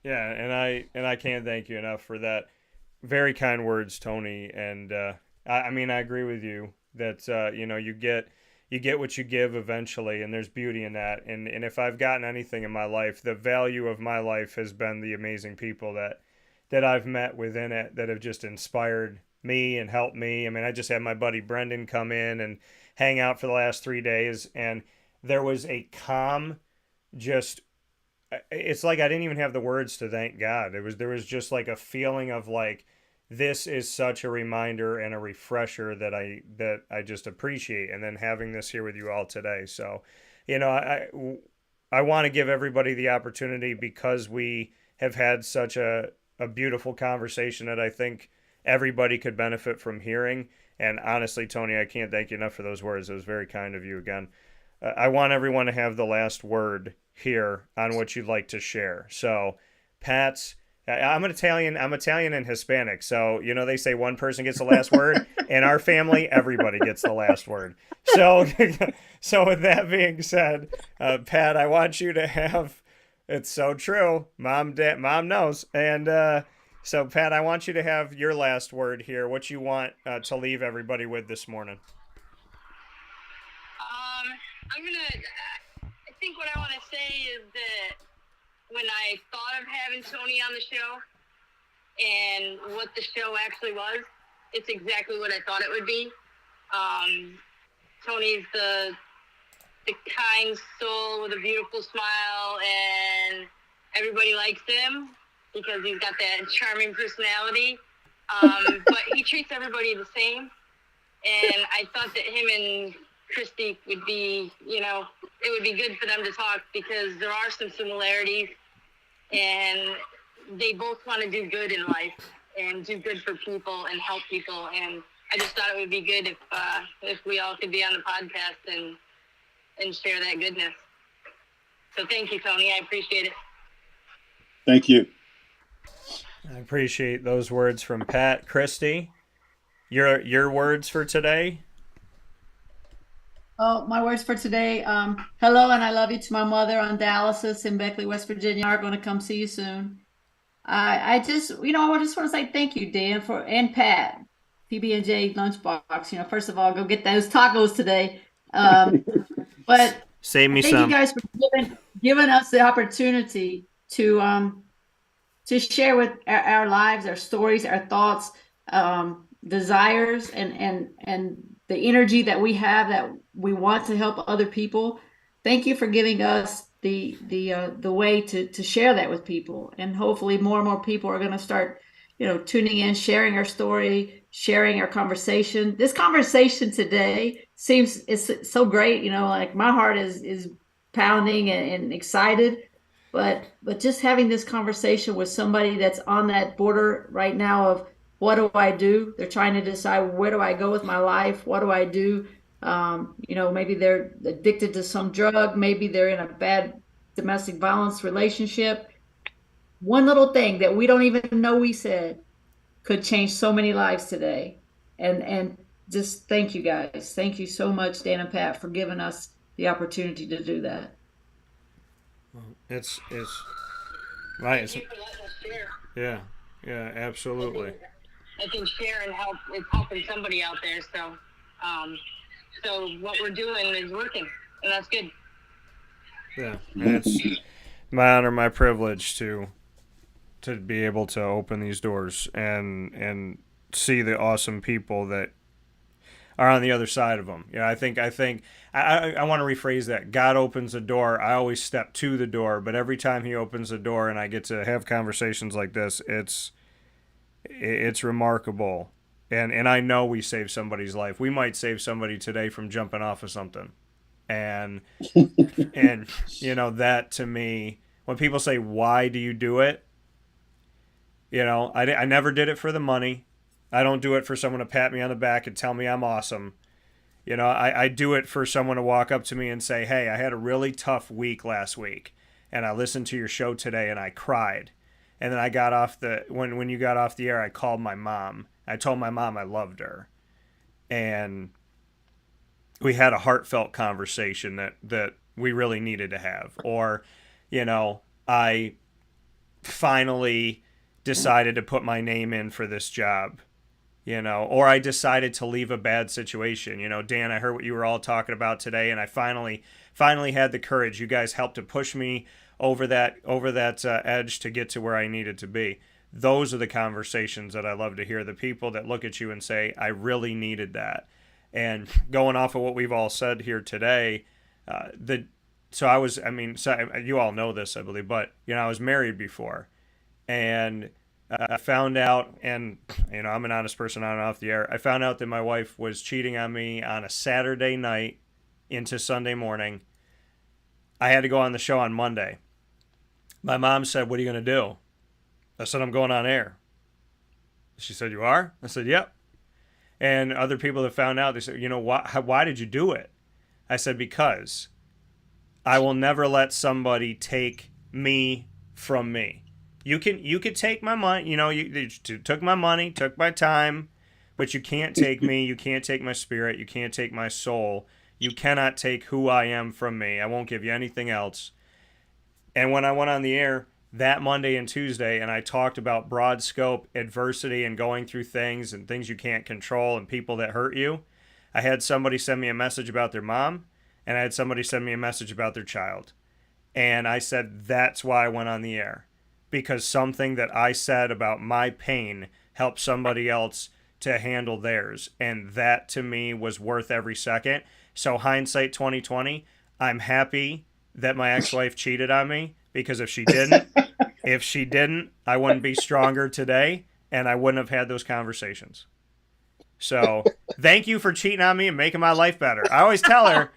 yeah, and I can't thank you enough for that. Very kind words, Tony. And I mean, I agree with you that you get what you give eventually, and there's beauty in that. And if I've gotten anything in my life, the value of my life has been the amazing people that I've met within it that have just inspired me and helped me. I mean, I just had my buddy Brendan come in and hang out for the last 3 days, and there was a calm, just it's like I didn't even have the words to thank God. There was just like a feeling of like this is such a reminder and a refresher that I just appreciate. And then having this here with you all today. So, you know, I want to give everybody the opportunity because we have had such a beautiful conversation that I think everybody could benefit from hearing. And honestly, Tony, I can't thank you enough for those words. It was very kind of you again. I want everyone to have the last word here on what you'd like to share. So, Pat's, I'm Italian and Hispanic. So, you know, they say one person gets the last word. In our family, everybody gets the last word. So, so with that being said, Pat, I want you to have, it's so true. Mom knows. And so, Pat, I want you to have your last word here. What you want to leave everybody with this morning. I think what I want to say is that when I thought of having Tony on the show and what the show actually was, it's exactly what I thought it would be. Tony's the kind soul with a beautiful smile, and everybody likes him because he's got that charming personality. But he treats everybody the same, and I thought that him and Christy would be, you know, it would be good for them to talk because there are some similarities, and they both want to do good in life and do good for people and help people. And I just thought it would be good if we all could be on the podcast and share that goodness. So thank you, Tony. I appreciate it. Thank you. I appreciate those words from Pat. Christy, your words for today. Oh, my words for today. Hello, and I love you to my mother on dialysis in Beckley, West Virginia. I'm going to come see you soon. I just want to say thank you, Dan, and Pat, PB&J lunchbox. You know, first of all, go get those tacos today. But save me thank some. you guys for giving us the opportunity to share with our lives, our stories, our thoughts, desires, and the energy that we have that we want to help other people. Thank you for giving us the way to share that with people, and hopefully more and more people are going to start, tuning in, sharing our story, sharing our conversation. This conversation today is so great. Like my heart is pounding and excited, but just having this conversation with somebody that's on that border right now of what do I do? They're trying to decide, where do I go with my life? What do I do? Maybe they're addicted to some drug. Maybe they're in a bad domestic violence relationship. One little thing that we don't even know we said could change so many lives today. And just thank you guys. Thank you so much, Dan and Pat, for giving us the opportunity to do that. It's right. Thank you for letting us share. Yeah, absolutely. I think share and help is helping somebody out there. So what we're doing is working, and that's good. Yeah, and it's my honor, my privilege to be able to open these doors and see the awesome people that are on the other side of them. I think I want to rephrase that. God opens a door. I always step to the door, but every time He opens a door and I get to have conversations like this, it's remarkable. And I know we save somebody's life. We might save somebody today from jumping off of something. And that to me, when people say, why do you do it? I never did it for the money. I don't do it for someone to pat me on the back and tell me I'm awesome. I do it for someone to walk up to me and say, hey, I had a really tough week last week, and I listened to your show today and I cried. And then I got off when you got off the air, I called my mom. I told my mom I loved her. And we had a heartfelt conversation that we really needed to have. Or I finally decided to put my name in for this job, or I decided to leave a bad situation. Dan, I heard what you were all talking about today, and I finally had the courage. You guys helped to push me over that edge to get to where I needed to be. Those are the conversations that I love to hear. The people that look at you and say, I really needed that. And going off of what we've all said here today, so you all know this, I believe, but, I was married before. And I found out, and, I'm an honest person on and off the air. I found out that my wife was cheating on me on a Saturday night into Sunday morning. I had to go on the show on Monday. My mom said, what are you going to do? I said, I'm going on air. She said, you are? I said, yep. And other people that found out, they said, why did you do it? I said, because I will never let somebody take me from me. You could take my money, you took my money, took my time, but you can't take me, you can't take my spirit, you can't take my soul. You cannot take who I am from me. I won't give you anything else. And when I went on the air that Monday and Tuesday, and I talked about broad scope adversity and going through things and things you can't control and people that hurt you, I had somebody send me a message about their mom, and I had somebody send me a message about their child. And I said, that's why I went on the air. Because something that I said about my pain helped somebody else to handle theirs. And that, to me, was worth every second. So hindsight 2020, I'm happy that my ex-wife cheated on me, because if she didn't, I wouldn't be stronger today, and I wouldn't have had those conversations. So thank you for cheating on me and making my life better. I always tell her,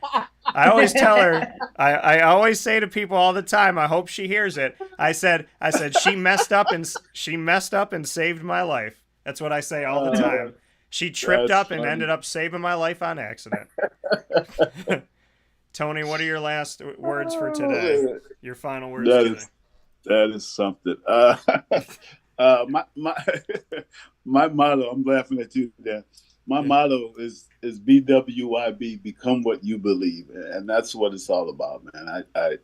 I always say to people all the time, I hope she hears it. I said, she messed up and saved my life. That's what I say all the time. She tripped up and ended up saving my life on accident. Tony, what are your last words for today? Your final words today. That is something. My motto, I'm laughing at you, Dan. My motto is BWIB, become what you believe. And that's what it's all about, man. I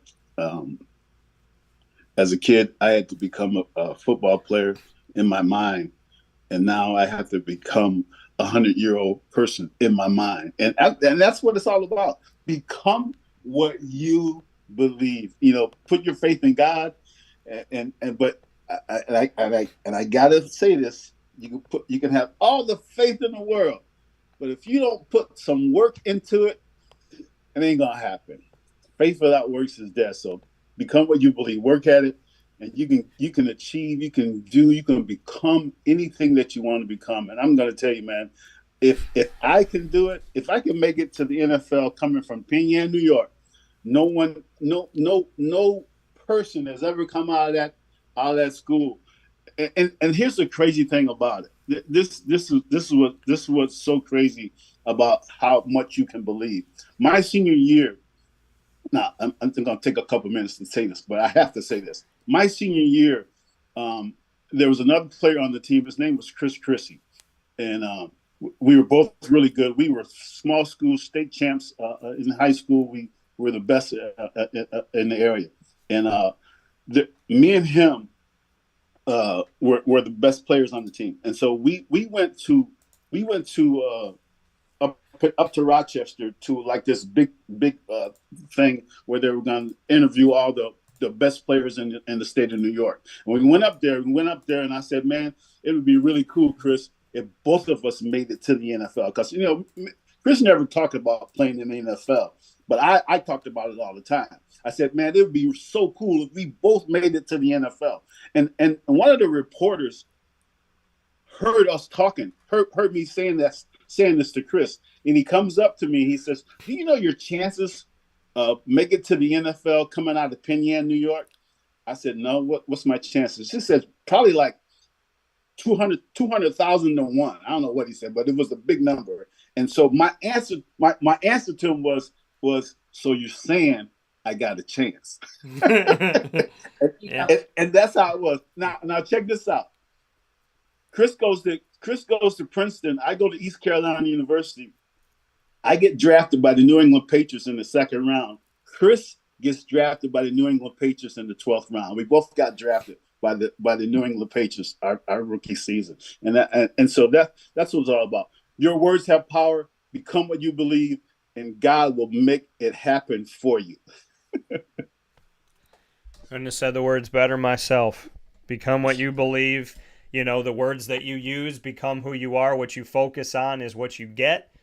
as a kid, I had to become a football player in my mind. And now I have to become a 100-year-old person in my mind. And that's what it's all about. Become what you believe. Put your faith in God. But I gotta say this: you can have all the faith in the world, but if you don't put some work into it, it ain't gonna happen. Faith without works is dead. So become what you believe. Work at it, and you can achieve. You can become anything that you want to become. And I'm gonna tell you, man, if I can do it, if I can make it to the NFL coming from PB&J, New York, no person has ever come out of that school. And here's the crazy thing about it. This is what's so crazy about how much you can believe. My senior year, now I'm going to take a couple minutes to say this, but I have to say this. My senior year, there was another player on the team. His name was Christy, and we were both really good. We were small school state champs in high school. We were the best in the area, and me and him were the best players on the team. And so we went to up to Rochester to like this big thing where they were going to interview all the best players in the state of New York. And we went up there and I said, man, it would be really cool, Chris, if both of us made it to the NFL. Because, Chris never talked about playing in the NFL, but I talked about it all the time. I said, man, it would be so cool if we both made it to the NFL. And one of the reporters heard us talking, heard me saying this to Chris. And he comes up to me, he says, do you know your chances of make it to the NFL coming out of PB&J, New York? I said, no, what's my chances? He says, probably like 200,000 to 1. I don't know what he said, but it was a big number. And so my answer to him was, so you're saying I got a chance. Yeah. And that's how it was. Now check this out. Chris goes to Princeton. I go to East Carolina University. I get drafted by the New England Patriots in the second round. Chris gets drafted by the New England Patriots in the 12th round. We both got drafted by the New England Patriots our rookie season, and so that's what it's all about. Your words have power. Become what you believe, and God will make it happen for you. Couldn't have said the words better myself. Become what you believe. You know, the words that you use become who you are. What you focus on is what you get.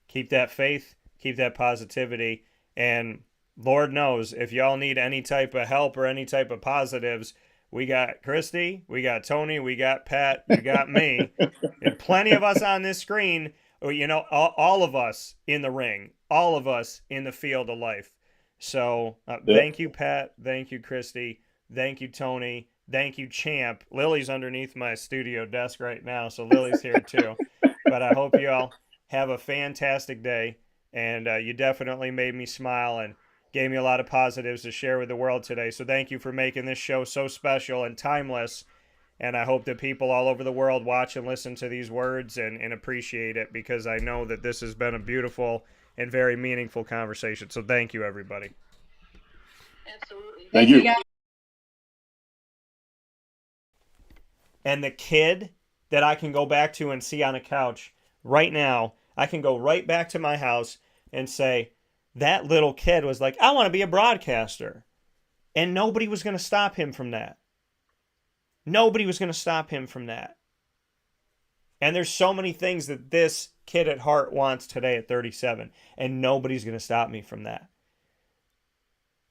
Keep that faith. Keep that positivity. And Lord knows, if y'all need any type of help or any type of positives, we got Christy, we got Tony, we got Pat, you got me, and plenty of us on this screen. You know, all of us in the ring, all of us in the field of life. So thank you, Pat. Thank you, Christy. Thank you, Tony. Thank you, Champ. Lily's underneath my studio desk right now, so Lily's here too. But I hope you all have a fantastic day, and you definitely made me smile and gave me a lot of positives to share with the world today. So thank you for making this show so special and timeless. And I hope that people all over the world watch and listen to these words and appreciate it, because I know that this has been a beautiful and very meaningful conversation. So thank you, everybody. Absolutely. Thank you. And the kid that I can go back to and see on a couch right now, I can go right back to my house and say, that little kid was like, I want to be a broadcaster. And nobody was going to stop him from that. Nobody was going to stop him from that. And there's so many things that this kid at heart wants today at 37, and nobody's going to stop me from that.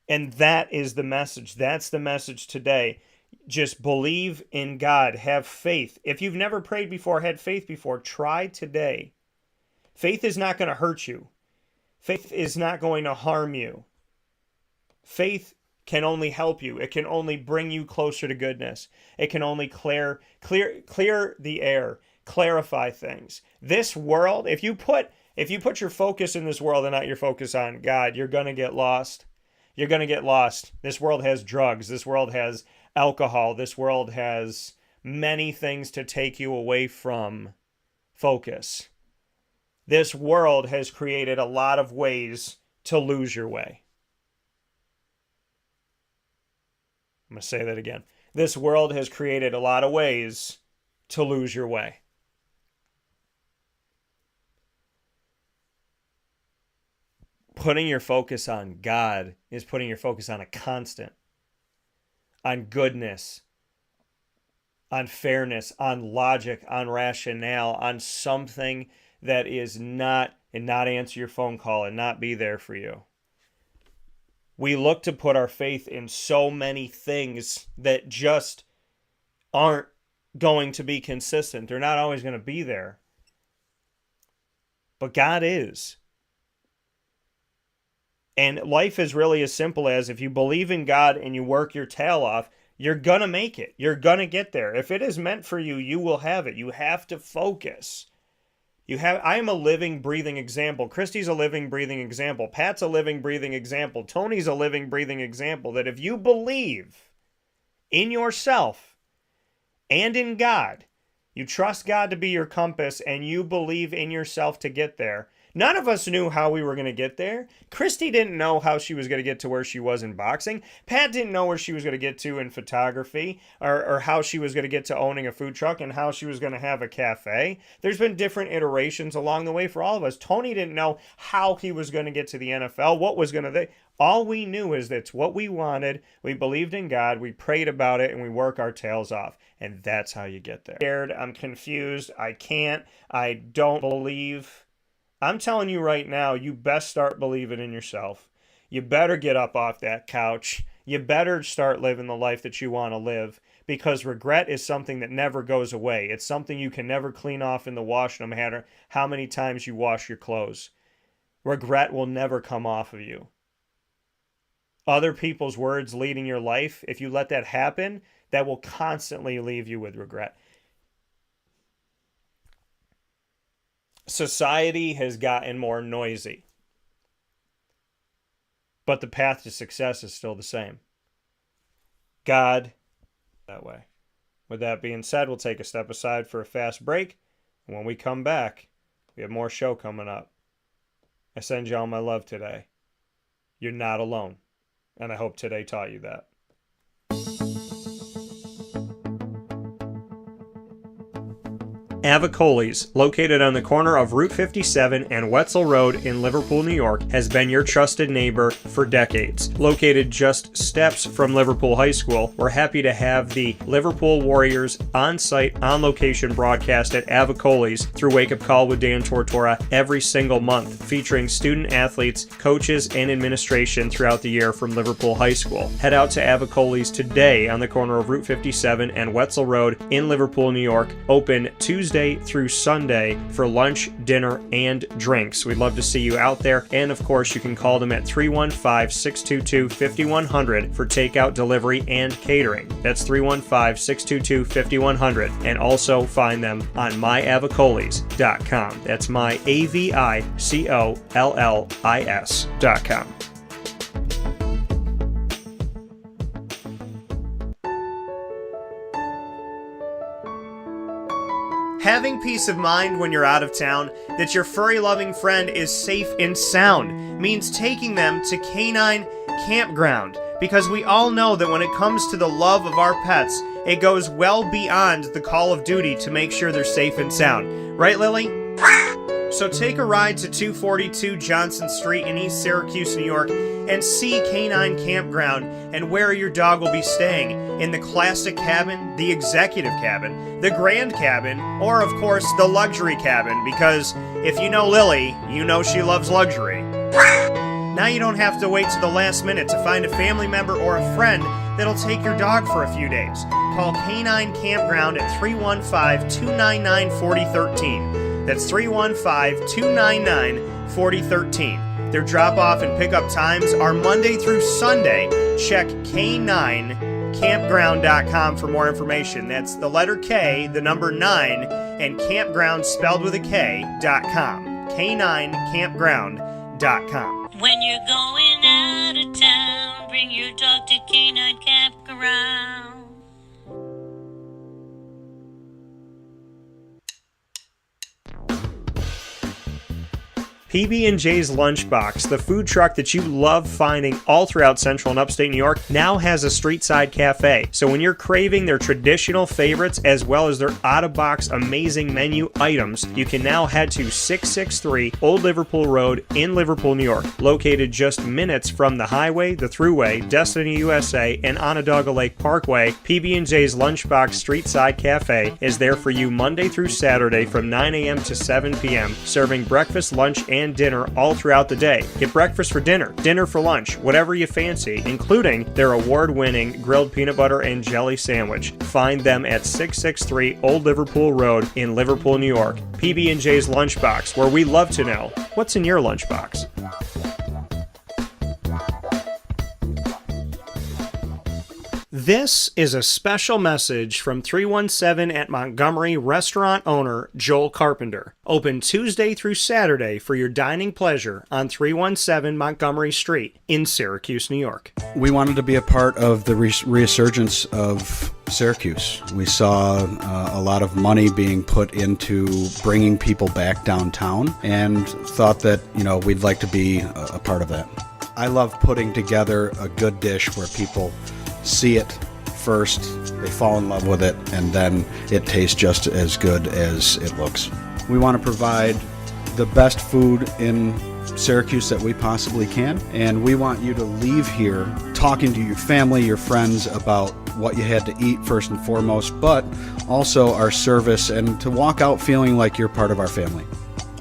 And that is the message. That's the message today. Just believe in God. Have faith. If you've never prayed before, had faith before, try today. Faith is not going to hurt you. Faith is not going to harm you. Faith can only help you. It can only bring you closer to goodness. It can only clear the air, clarify things. This world, if you put your focus in this world and not your focus on God, you're going to get lost. You're going to get lost. This world has drugs. This world has alcohol. This world has many things to take you away from focus. This world has created a lot of ways to lose your way. I'm going to say that again. This world has created a lot of ways to lose your way. Putting your focus on God is putting your focus on a constant, on goodness, on fairness, on logic, on rationale, on something that is not answer your phone call and not be there for you. We look to put our faith in so many things that just aren't going to be consistent. They're not always going to be there. But God is. And life is really as simple as, if you believe in God and you work your tail off, you're going to make it. You're going to get there. If it is meant for you, you will have it. You have to focus. I am a living, breathing example. Christy's a living, breathing example. Pat's a living, breathing example. Tony's a living, breathing example that if you believe in yourself and in God, you trust God to be your compass, and you believe in yourself to get there. None of us knew how we were going to get there. Christy didn't know how she was going to get to where she was in boxing. Pat didn't know where she was going to get to in photography, or how she was going to get to owning a food truck, and how she was going to have a cafe. There's been different iterations along the way for all of us. Tony didn't know how he was going to get to the NFL, what was going to... All we knew is that's what we wanted. We believed in God. We prayed about it, and we work our tails off. And that's how you get there. I'm scared. I'm confused. I can't. I don't believe... I'm telling you right now, you best start believing in yourself. You better get up off that couch. You better start living the life that you want to live, because regret is something that never goes away. It's something you can never clean off in the wash, no matter how many times you wash your clothes. Regret will never come off of you. Other people's words leading your life, if you let that happen, that will constantly leave you with regret. Society has gotten more noisy, but the path to success is still the same. God, that way. With that being said, we'll take a step aside for a fast break. And when we come back, we have more show coming up. I send y'all my love today. You're not alone. and I hope today taught you that. Avicolli's, located on the corner of Route 57 and Wetzel Road in Liverpool, New York, has been your trusted neighbor for decades. Located just steps from Liverpool High School, we're happy to have the Liverpool Warriors on-site, on-location broadcast at Avicolli's through Wake Up Call with Dan Tortora every single month, featuring student athletes, coaches, and administration throughout the year from Liverpool High School. Head out to Avicolli's today on the corner of Route 57 and Wetzel Road in Liverpool, New York, open Tuesday through Sunday for lunch, dinner, and drinks. We'd love to see you out there, and of course you can call them at 315-622-5100 for takeout, delivery, and catering. That's 315-622-5100, and also find them on myavicollis.com. That's myavicollis.com. Having peace of mind when you're out of town that your furry-loving friend is safe and sound means taking them to Canine Campground, because we all know that when it comes to the love of our pets, it goes well beyond the call of duty to make sure they're safe and sound. Right, Lily? So take a ride to 242 Johnson Street in East Syracuse, New York, and see Canine Campground and where your dog will be staying, in the classic cabin, the executive cabin, the grand cabin, or of course the luxury cabin, because if you know Lily, you know she loves luxury. Now you don't have to wait to the last minute to find a family member or a friend that'll take your dog for a few days. Call Canine Campground at 315-299-4013. That's 315-299-4013. Their drop-off and pickup times are Monday through Sunday. Check K9campground.com for more information. That's the letter K, the number 9, and campground spelled with a K.com. K9campground.com. When you're going out of town, bring your dog to Canine Campground. PB&J's Lunchbox, the food truck that you love finding all throughout central and upstate New York, now has a street-side cafe. So when you're craving their traditional favorites as well as their out-of-box amazing menu items, you can now head to 663 Old Liverpool Road in Liverpool, New York. Located just minutes from the highway, the Thruway, Destiny USA, and Onondaga Lake Parkway, PB&J's Lunchbox Street-Side Cafe is there for you Monday through Saturday from 9 a.m. to 7 p.m., serving breakfast, lunch, and dinner all throughout the day. Get breakfast for dinner, dinner for lunch, whatever you fancy, including their award-winning grilled peanut butter and jelly sandwich. Find them at 663 Old Liverpool Road in Liverpool, New York. PB&J's Lunchbox, where we love to know what's in your lunchbox. This is a special message from 317 at Montgomery restaurant owner Joel Carpenter. Open Tuesday through Saturday for your dining pleasure on 317 Montgomery Street in Syracuse, New York. We wanted to be a part of the resurgence of Syracuse. We saw a lot of money being put into bringing people back downtown and thought that, we'd like to be a part of that. I love putting together a good dish where people see it first, they fall in love with it, and then it tastes just as good as it looks. We want to provide the best food in Syracuse that we possibly can, and we want you to leave here talking to your family, your friends about what you had to eat first and foremost, but also our service, and to walk out feeling like you're part of our family.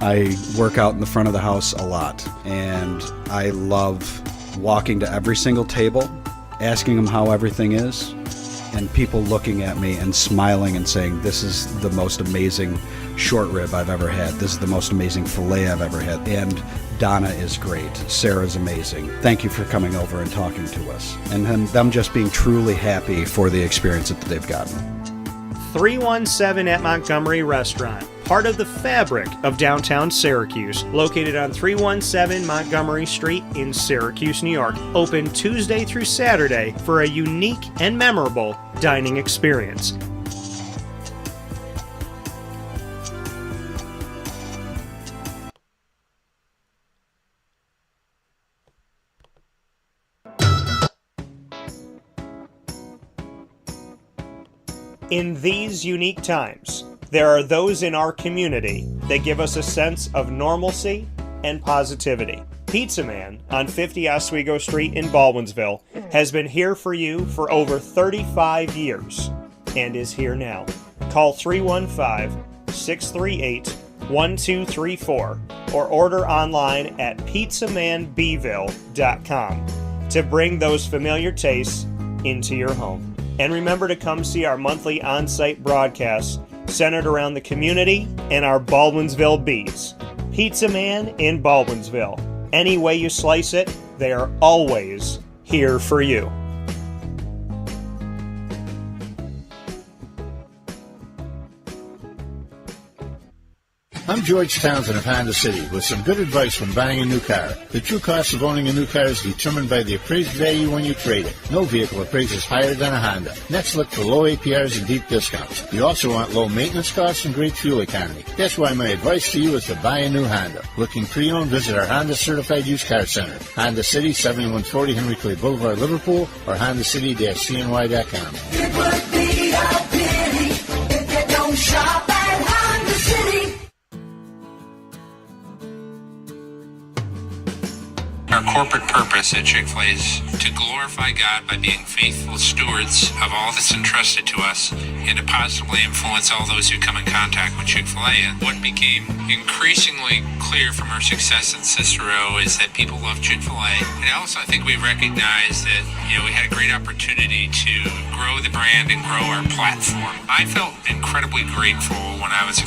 I work out in the front of the house a lot, and I love walking to every single table, asking them how everything is, and people looking at me and smiling and saying, this is the most amazing short rib I've ever had. This is the most amazing filet I've ever had. And Donna is great. Sarah's amazing. Thank you for coming over and talking to us. And then them just being truly happy for the experience that they've gotten. 317 at Montgomery Restaurant, part of the fabric of downtown Syracuse, located on 317 Montgomery Street in Syracuse, New York. Open Tuesday through Saturday for a unique and memorable dining experience. In these unique times, there are those in our community that give us a sense of normalcy and positivity. Pizza Man on 50 Oswego Street in Baldwinsville has been here for you for over 35 years and is here now. Call 315-638-1234 or order online at pizzamanbville.com to bring those familiar tastes into your home. And remember to come see our monthly on-site broadcasts centered around the community and our Baldwinsville bees. Pizza Man in Baldwinsville. Any way you slice it, they are always here for you. I'm George Townsend of Honda City with some good advice when buying a new car. The true cost of owning a new car is determined by the appraised value when you trade it. No vehicle appraises higher than a Honda. Next, look for low APRs and deep discounts. You also want low maintenance costs and great fuel economy. That's why my advice to you is to buy a new Honda. Looking pre-owned, visit our Honda Certified Used Car Center. Honda City, 7140 Henry Clay Boulevard, Liverpool, or HondaCity-CNY.com. It would be a pity if you don't shop at Honda City. Our corporate purpose at Chick-fil-A is to glorify God by being faithful stewards of all that's entrusted to us and to positively influence all those who come in contact with Chick-fil-A. And what became increasingly clear from our success in Cicero is that people love Chick-fil-A. And also I think we recognized that, we had a great opportunity to grow the brand and grow our platform. I felt incredibly grateful when I was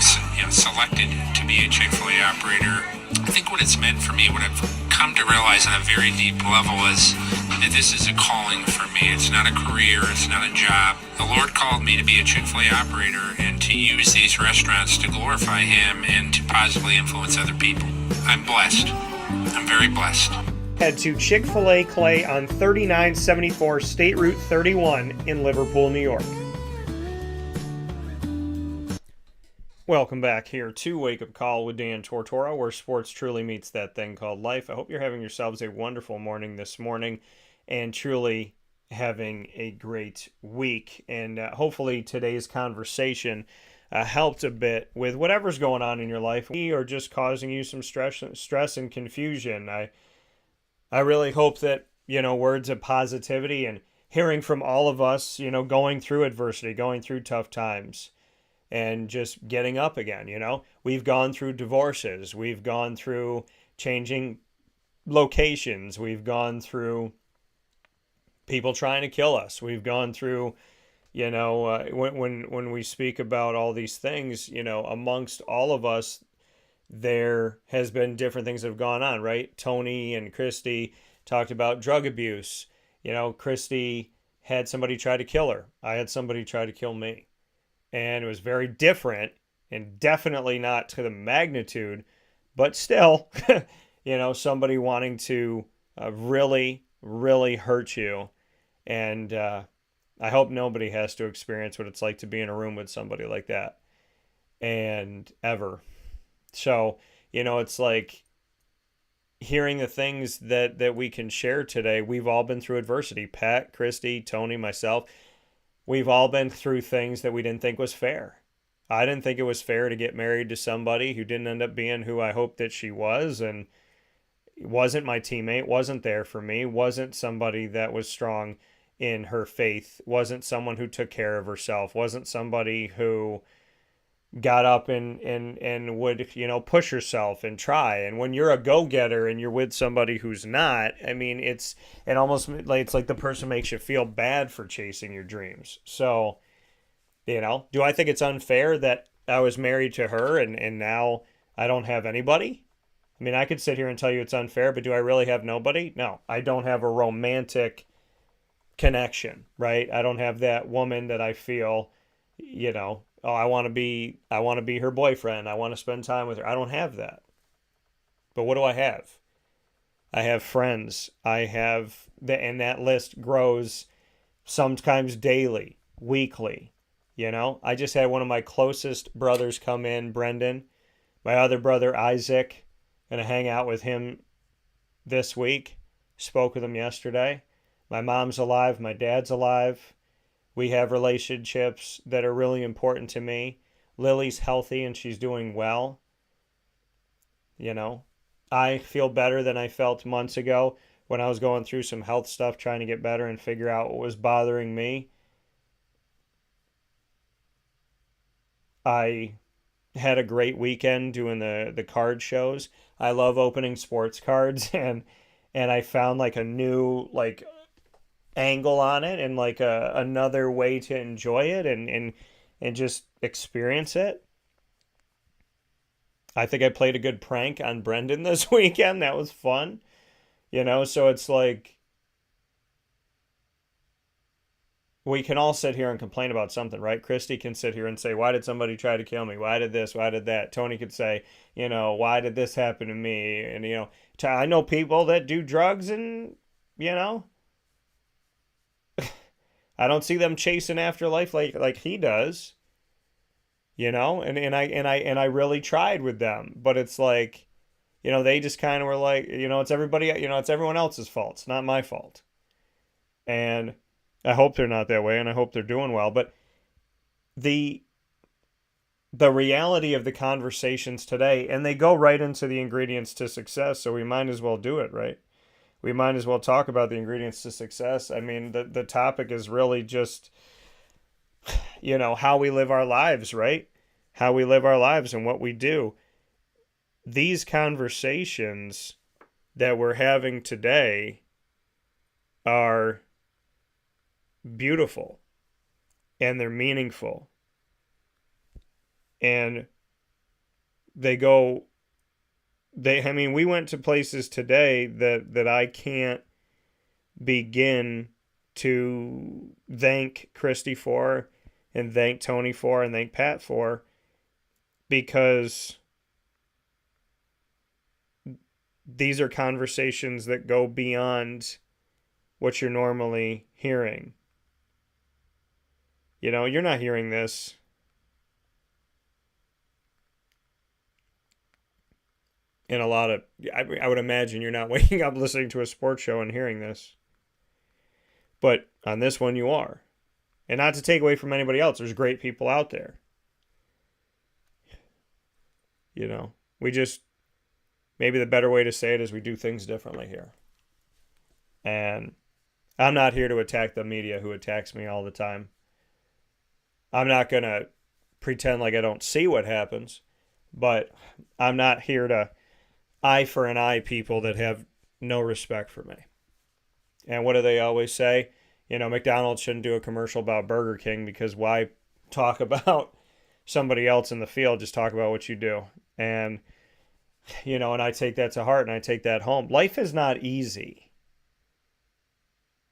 selected to be a Chick-fil-A operator. I think what it's meant for me, what I've come to realize on a very deep level is that this is a calling for me. It's not a career. It's not a job. The Lord called me to be a Chick-fil-A operator and to use these restaurants to glorify Him and to positively influence other people. I'm blessed. I'm very blessed. Head to Chick-fil-A Clay on 3974 State Route 31 in Liverpool, New York. Welcome back here to Wake Up Call with Dan Tortora, where sports truly meets that thing called life. I hope you're having yourselves a wonderful morning this morning and truly having a great week. And hopefully today's conversation helped a bit with whatever's going on in your life or just causing you some stress and confusion. I really hope that, words of positivity and hearing from all of us, going through adversity, going through tough times, and just getting up again. We've gone through divorces. We've gone through changing locations. We've gone through people trying to kill us. We've gone through, when we speak about all these things, amongst all of us, there has been different things that have gone on, right? Tony and Christy talked about drug abuse. Christy had somebody try to kill her. I had somebody try to kill me. And it was very different and definitely not to the magnitude, but still, somebody wanting to really, really hurt you. And I hope nobody has to experience what it's like to be in a room with somebody like that. And ever. So, it's like hearing the things that we can share today. We've all been through adversity. Pat, Christy, Tony, myself. We've all been through things that we didn't think was fair. I didn't think it was fair to get married to somebody who didn't end up being who I hoped that she was, and wasn't my teammate, wasn't there for me, wasn't somebody that was strong in her faith, wasn't someone who took care of herself, wasn't somebody who got up and would, push herself and try. And when you're a go-getter and you're with somebody who's not, it's like the person makes you feel bad for chasing your dreams. So, do I think it's unfair that I was married to her and now I don't have anybody? I could sit here and tell you it's unfair, but do I really have nobody? No, I don't have a romantic connection, right? I don't have that woman that I feel, I want to be her boyfriend. I want to spend time with her. I don't have that. But what do I have? I have friends. And that list grows sometimes daily, weekly. I just had one of my closest brothers come in, Brendan. My other brother, Isaac, gonna hang out with him this week. Spoke with him yesterday. My mom's alive. My dad's alive. We have relationships that are really important to me. Lily's healthy and she's doing well. You know, I feel better than I felt months ago when I was going through some health stuff, trying to get better and figure out what was bothering me. I had a great weekend doing the card shows. I love opening sports cards, and I found like a new like angle on it, and like another way to enjoy it and just experience it. I think I played a good prank on Brendan this weekend. That was fun. You know, so it's like we can all sit here and complain about something, right? Christy can sit here and say, why did somebody try to kill me? Why did this? Why did that? Tony could say, you know, why did this happen to me? And, you know, I know people that do drugs and, you know, I don't see them chasing after life like he does, you know, and I really tried with them, but it's like, you know, they just kind of were like, you know, it's everybody, you know, it's everyone else's fault. It's not my fault. And I hope they're not that way, and I hope they're doing well. But the reality of the conversations today, and they go right into the ingredients to success, so we might as well do it, right? We might as well talk about the ingredients to success. I mean, the topic is really just, you know, how we live our lives, right? How we live our lives and what we do. These conversations that we're having today are beautiful and they're meaningful, and I mean, we went to places today that I can't begin to thank Christy for, and thank Tony for, and thank Pat for, because these are conversations that go beyond what you're normally hearing. You know, you're not hearing this in a lot of, I would imagine you're not waking up listening to a sports show and hearing this. But on this one you are. And not to take away from anybody else, there's great people out there. You know, maybe the better way to say it is we do things differently here. And I'm not here to attack the media who attacks me all the time. I'm not going to pretend like I don't see what happens, but I'm not here to eye for an eye people that have no respect for me. And what do they always say? You know, McDonald's shouldn't do a commercial about Burger King, because why talk about somebody else in the field? Just talk about what you do. And, you know, and I take that to heart and I take that home. Life is not easy.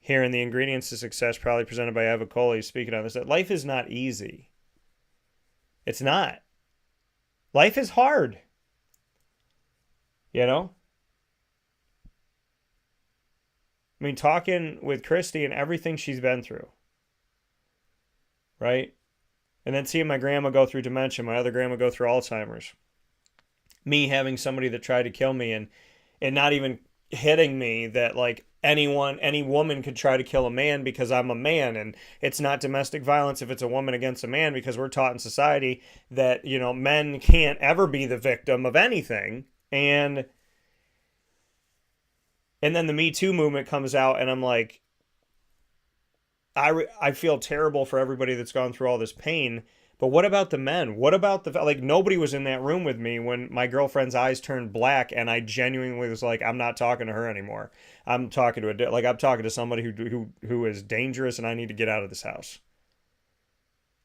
Here in the Ingredients to Success, proudly presented by Avicolli, speaking on this, that life is not easy. It's not. Life is hard. You know? I mean, talking with Christy and everything she's been through. Right? And then seeing my grandma go through dementia, my other grandma go through Alzheimer's. Me having somebody that tried to kill me and not even hitting me that like any woman could try to kill a man because I'm a man, and it's not domestic violence if it's a woman against a man, because we're taught in society that, you know, men can't ever be the victim of anything. And then the Me Too movement comes out, and I'm like, I feel terrible for everybody that's gone through all this pain. But what about the men? What about like, nobody was in that room with me when my girlfriend's eyes turned black and I genuinely was like, I'm not talking to her anymore. I'm talking to somebody who is dangerous, and I need to get out of this house.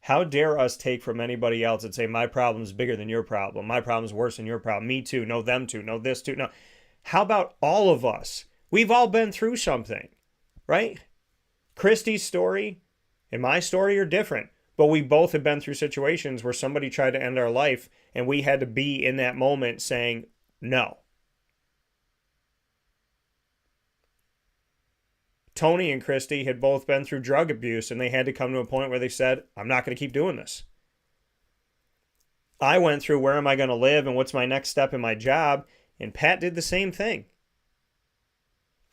How dare us take from anybody else and say, my problem's bigger than your problem. My problem's worse than your problem. Me too. No, them too. No, this too. No. How about all of us? We've all been through something, right? Christy's story and my story are different. But we both have been through situations where somebody tried to end our life, and we had to be in that moment saying no. Tony and Christy had both been through drug abuse, and they had to come to a point where they said, I'm not going to keep doing this. I went through, where am I going to live and what's my next step in my job? And Pat did the same thing.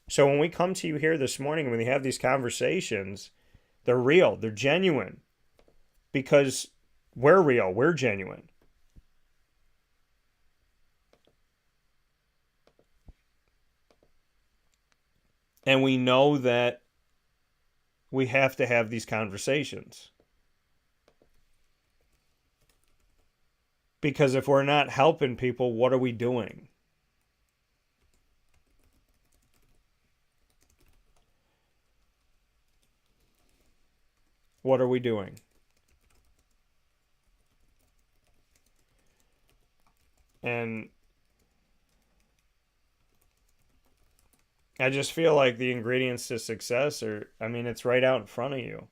So when we come to you here this morning, when we have these conversations, They're real. They're genuine. Because we're real. We're genuine. And we know that we have to have these conversations. Because if we're not helping people, what are we doing? What are we doing? And I just feel like the ingredients to success are, I mean, it's right out in front of you.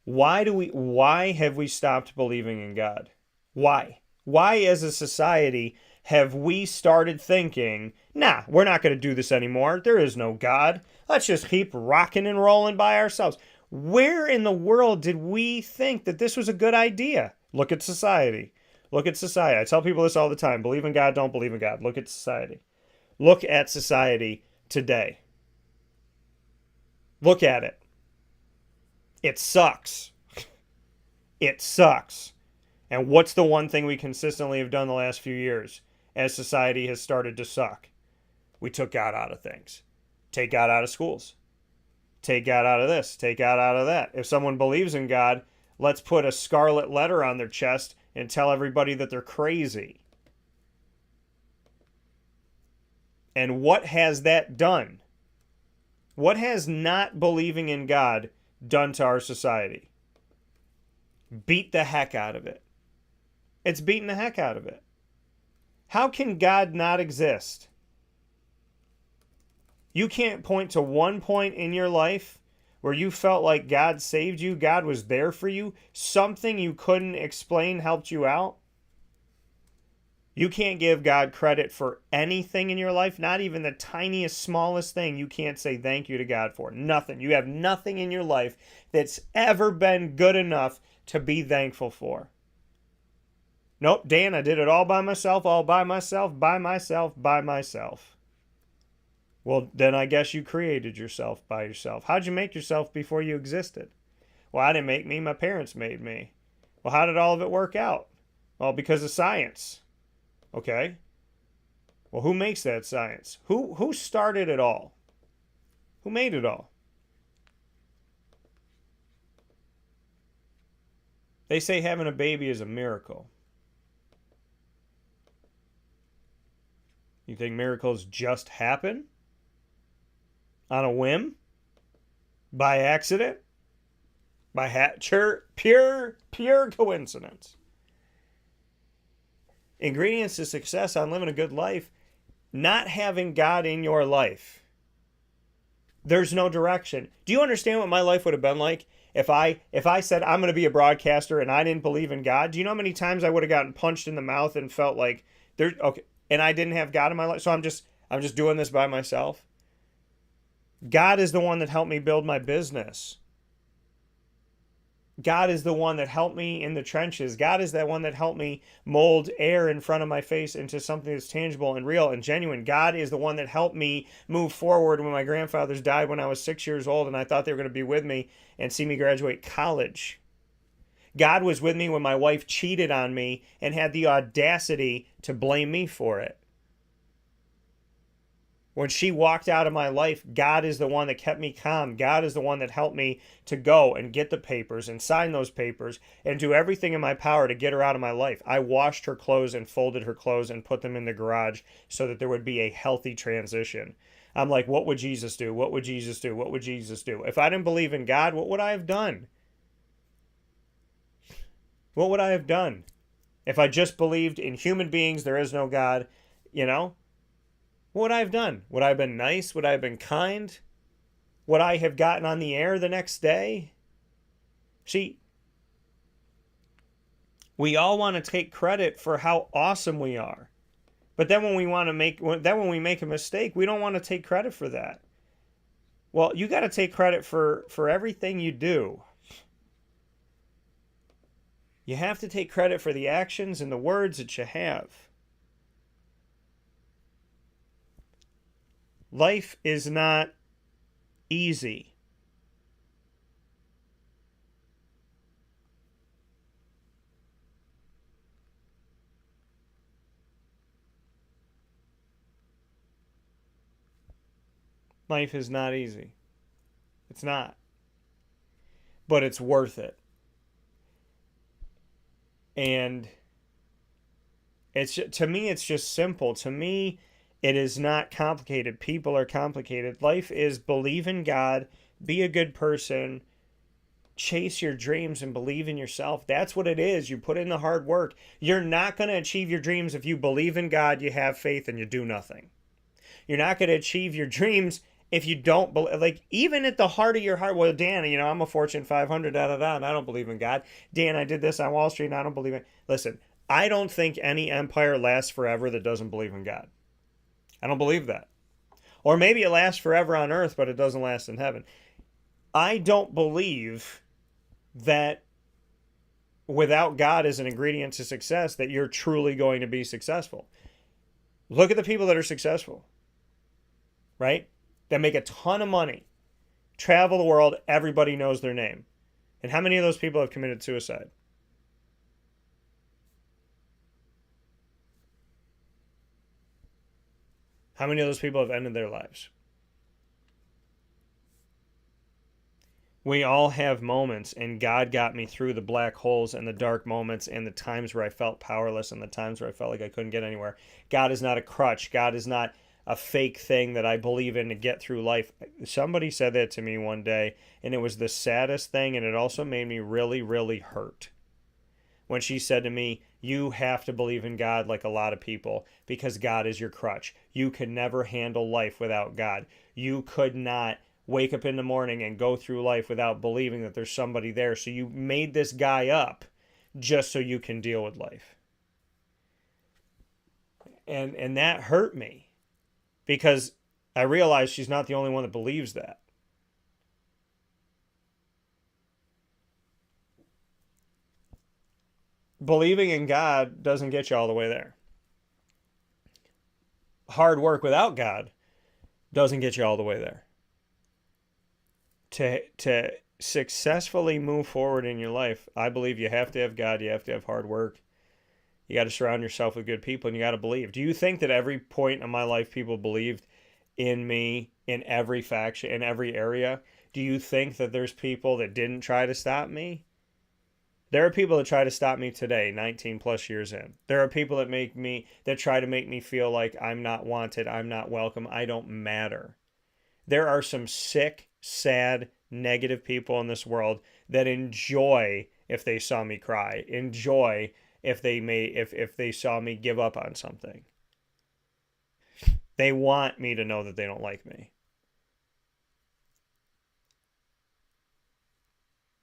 Why have we stopped believing in God? Why? Why as a society have we started thinking, nah, we're not going to do this anymore. There is no God. Let's just keep rocking and rolling by ourselves. Where in the world did we think that this was a good idea? Look at society. Look at society. I tell people this all the time. Believe in God, don't believe in God. Look at society. Look at society today. Look at it. It sucks. It sucks. And what's the one thing we consistently have done the last few years as society has started to suck? We took God out of things. Take God out of schools. Take God out of this. Take God out of that. If someone believes in God, let's put a scarlet letter on their chest and tell everybody that they're crazy. And what has that done? What has not believing in God done to our society? Beat the heck out of it. It's beating the heck out of it. How can God not exist? You can't point to one point in your life where you felt like God saved you, God was there for you, something you couldn't explain helped you out. You can't give God credit for anything in your life, not even the tiniest, smallest thing you can't say thank you to God for. Nothing. You have nothing in your life that's ever been good enough to be thankful for. Nope, Dan, I did it all by myself, by myself. Well, then I guess you created yourself by yourself. How'd you make yourself before you existed? Well, I didn't make me, my parents made me. Well, how did all of it work out? Well, because of science. Okay. Well, who makes that science? Who started it all? Who made it all? They say having a baby is a miracle. You think miracles just happen? On a whim? By accident? By pure coincidence. Ingredients to success on living a good life. Not having God in your life. There's no direction. Do you understand what my life would have been like if I said I'm going to be a broadcaster and I didn't believe in God? Do you know how many times I would have gotten punched in the mouth and felt like and I didn't have God in my life, so I'm just doing this by myself? God is the one that helped me build my business. God is the one that helped me in the trenches. God is that one that helped me mold air in front of my face into something that's tangible and real and genuine. God is the one that helped me move forward when my grandfathers died when I was 6 years old and I thought they were going to be with me and see me graduate college. God was with me when my wife cheated on me and had the audacity to blame me for it. When she walked out of my life, God is the one that kept me calm. God is the one that helped me to go and get the papers and sign those papers and do everything in my power to get her out of my life. I washed her clothes and folded her clothes and put them in the garage so that there would be a healthy transition. I'm like, what would Jesus do? What would Jesus do? What would Jesus do? If I didn't believe in God, what would I have done? What would I have done? If I just believed in human beings, there is no God, what would I have done? Would I have been nice? Would I have been kind? Would I have gotten on the air the next day? See, we all want to take credit for how awesome we are. But then when we make a mistake, we don't want to take credit for that. Well, you got to take credit for everything you do. You have to take credit for the actions and the words that you have. Life is not easy. Life is not easy. It's not. But it's worth it. And to me, it's just simple. To me, it is not complicated. People are complicated. Life is believe in God, be a good person, chase your dreams, and believe in yourself. That's what it is. You put in the hard work. You're not going to achieve your dreams if you believe in God, you have faith, and you do nothing. You're not going to achieve your dreams if you don't believe, like, even at the heart of your heart. Well, Dan, I'm a Fortune 500, and I don't believe in God. Dan, I did this on Wall Street, and I don't believe in. Listen, I don't think any empire lasts forever that doesn't believe in God. I don't believe that. Or maybe it lasts forever on earth, but it doesn't last in heaven. I don't believe that without God as an ingredient to success, that you're truly going to be successful. Look at the people that are successful, right? That make a ton of money, travel the world, everybody knows their name. And how many of those people have committed suicide? How many of those people have ended their lives? We all have moments, and God got me through the black holes and the dark moments and the times where I felt powerless and the times where I felt like I couldn't get anywhere. God is not a crutch. God is not a fake thing that I believe in to get through life. Somebody said that to me one day, and it was the saddest thing, and it also made me really, really hurt. When she said to me, you have to believe in God like a lot of people because God is your crutch. You could never handle life without God. You could not wake up in the morning and go through life without believing that there's somebody there. So you made this guy up just so you can deal with life. And that hurt me because I realized she's not the only one that believes that. Believing in God doesn't get you all the way there. Hard work without God doesn't get you all the way there. To successfully move forward in your life, I believe you have to have God, you have to have hard work. You got to surround yourself with good people, and you got to believe. Do you think that every point in my life people believed in me in every faction, in every area? Do you think that there's people that didn't try to stop me? There are people that try to stop me today, 19 plus years in. There are people that try to make me feel like I'm not wanted, I'm not welcome, I don't matter. There are some sick, sad, negative people in this world that enjoy if they saw me cry, enjoy if they saw me give up on something. They want me to know that they don't like me.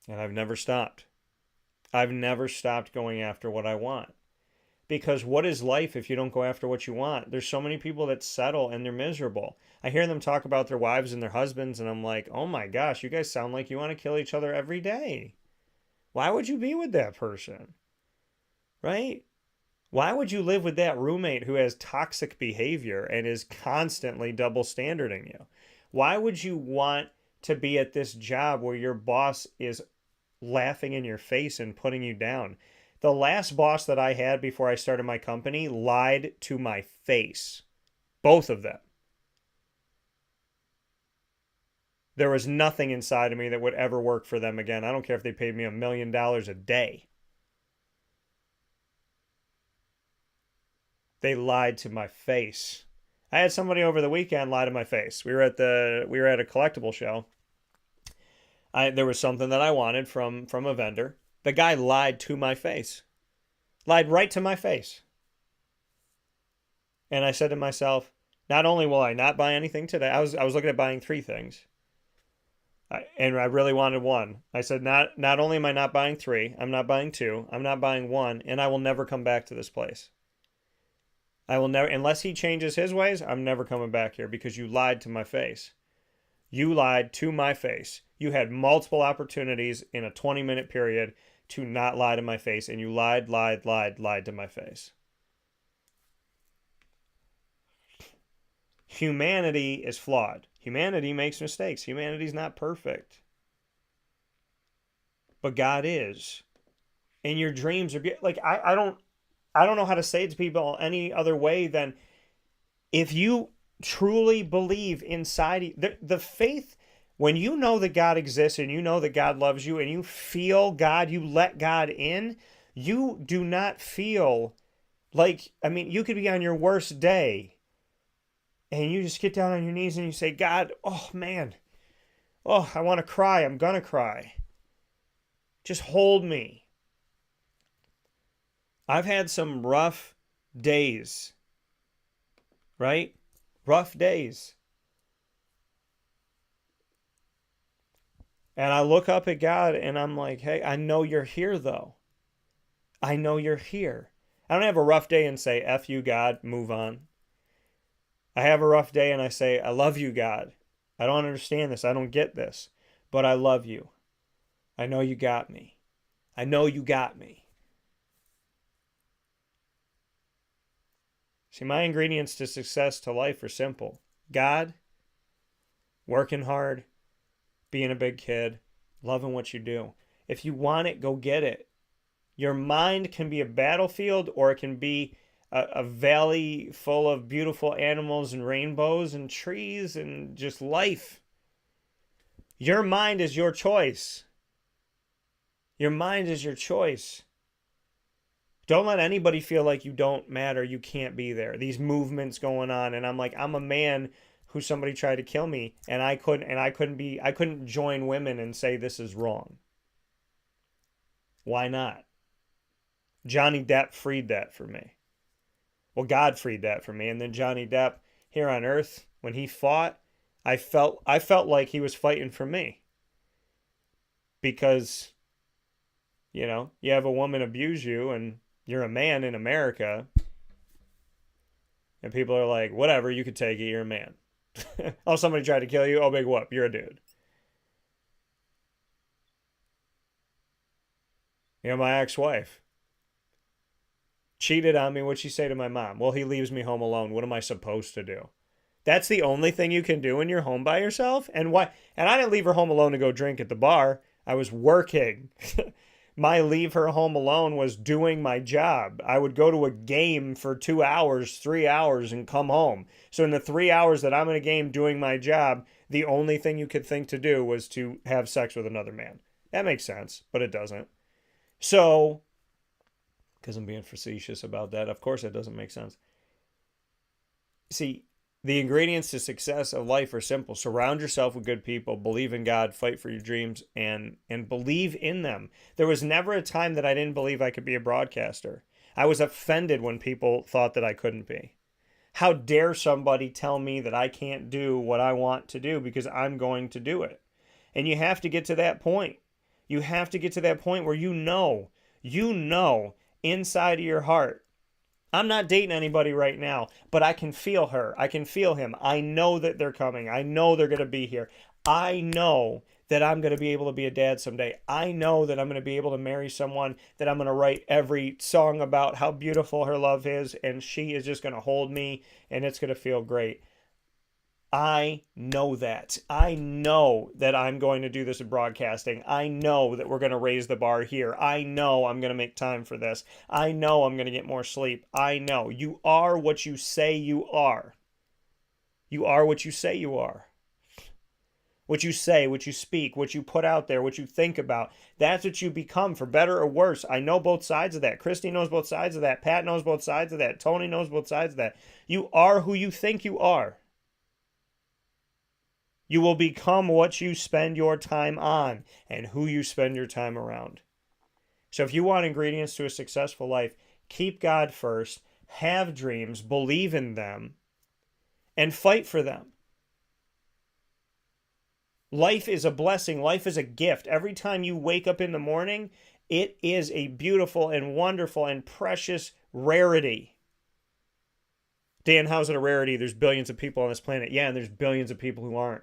And I've never stopped. I've never stopped going after what I want. Because what is life if you don't go after what you want? There's so many people that settle and they're miserable. I hear them talk about their wives and their husbands, and I'm like, oh my gosh, you guys sound like you want to kill each other every day. Why would you be with that person? Right? Why would you live with that roommate who has toxic behavior and is constantly double standarding you? Why would you want to be at this job where your boss is laughing in your face and putting you down? The last boss that I had before I started my company lied to my face. Both of them. There was nothing inside of me that would ever work for them again. I don't care if they paid me $1 million a day. They lied to my face. I had somebody over the weekend lie to my face. We were at a collectible show. There was something that I wanted from a vendor. The guy lied to my face. Lied right to my face. And I said to myself, not only will I not buy anything today, I was looking at buying 3 things. And I really wanted one. I said, not only am I not buying 3, I'm not buying 2, I'm not buying 1, and I will never come back to this place. I will never, unless he changes his ways, I'm never coming back here because you lied to my face. You lied to my face. You had multiple opportunities in a 20-minute period to not lie to my face, and you lied to my face. Humanity is flawed. Humanity makes mistakes. Humanity's not perfect. But God is. And your dreams are like, I don't know how to say it to people any other way than if you truly believe inside you, the faith, when you know that God exists and you know that God loves you and you feel God, you let God in, you do not feel like, I mean, you could be on your worst day and you just get down on your knees and you say, God, oh man, oh, I want to cry. I'm going to cry. Just hold me. I've had some rough days, right? Rough days. And I look up at God and I'm like, hey, I know you're here though. I know you're here. I don't have a rough day and say, F you, God, move on. I have a rough day and I say, I love you, God. I don't understand this. I don't get this. But I love you. I know you got me. I know you got me. See, my ingredients to success to life are simple. God, working hard, being a big kid, loving what you do. If you want it, go get it. Your mind can be a battlefield or it can be a valley full of beautiful animals and rainbows and trees and just life. Your mind is your choice. Your mind is your choice. Don't let anybody feel like you don't matter, you can't be there. These movements going on, and I'm like, I'm a man who somebody tried to kill me, and I couldn't join women and say this is wrong. Why not? Johnny Depp freed that for me. Well, God freed that for me, and then Johnny Depp here on earth, when he fought, I felt like he was fighting for me. Because, you know, you have a woman abuse you and you're a man in America, and people are like, whatever, you could take it, you're a man. Oh, somebody tried to kill you, oh, big whoop, you're a dude. You know, my ex-wife cheated on me. What'd she say to my mom? Well, he leaves me home alone. What am I supposed to do? That's the only thing you can do when you're home by yourself? And why? And I didn't leave her home alone to go drink at the bar. I was working. My leave her home alone was doing my job. I would go to a game for 2 hours, 3 hours, and come home. So in the 3 hours that I'm in a game doing my job, the only thing you could think to do was to have sex with another man. That makes sense, but it doesn't. So, because I'm being facetious about that, of course it doesn't make sense. See, the ingredients to success of life are simple. Surround yourself with good people, believe in God, fight for your dreams, and believe in them. There was never a time that I didn't believe I could be a broadcaster. I was offended when people thought that I couldn't be. How dare somebody tell me that I can't do what I want to do because I'm going to do it? And you have to get to that point. You have to get to that point where you know inside of your heart, I'm not dating anybody right now, but I can feel her. I can feel him. I know that they're coming. I know they're going to be here. I know that I'm going to be able to be a dad someday. I know that I'm going to be able to marry someone that I'm going to write every song about how beautiful her love is, and she is just going to hold me, and it's going to feel great. I know that. I know that I'm going to do this in broadcasting. I know that we're going to raise the bar here. I know I'm going to make time for this. I know I'm going to get more sleep. I know. You are what you say you are. You are what you say you are. What you say, what you speak, what you put out there, what you think about. That's what you become, for better or worse. I know both sides of that. Christy knows both sides of that. Pat knows both sides of that. Tony knows both sides of that. You are who you think you are. You will become what you spend your time on and who you spend your time around. So if you want ingredients to a successful life, keep God first, have dreams, believe in them, and fight for them. Life is a blessing. Life is a gift. Every time you wake up in the morning, it is a beautiful and wonderful and precious rarity. Dan, how's it a rarity? There's billions of people on this planet. Yeah, and there's billions of people who aren't.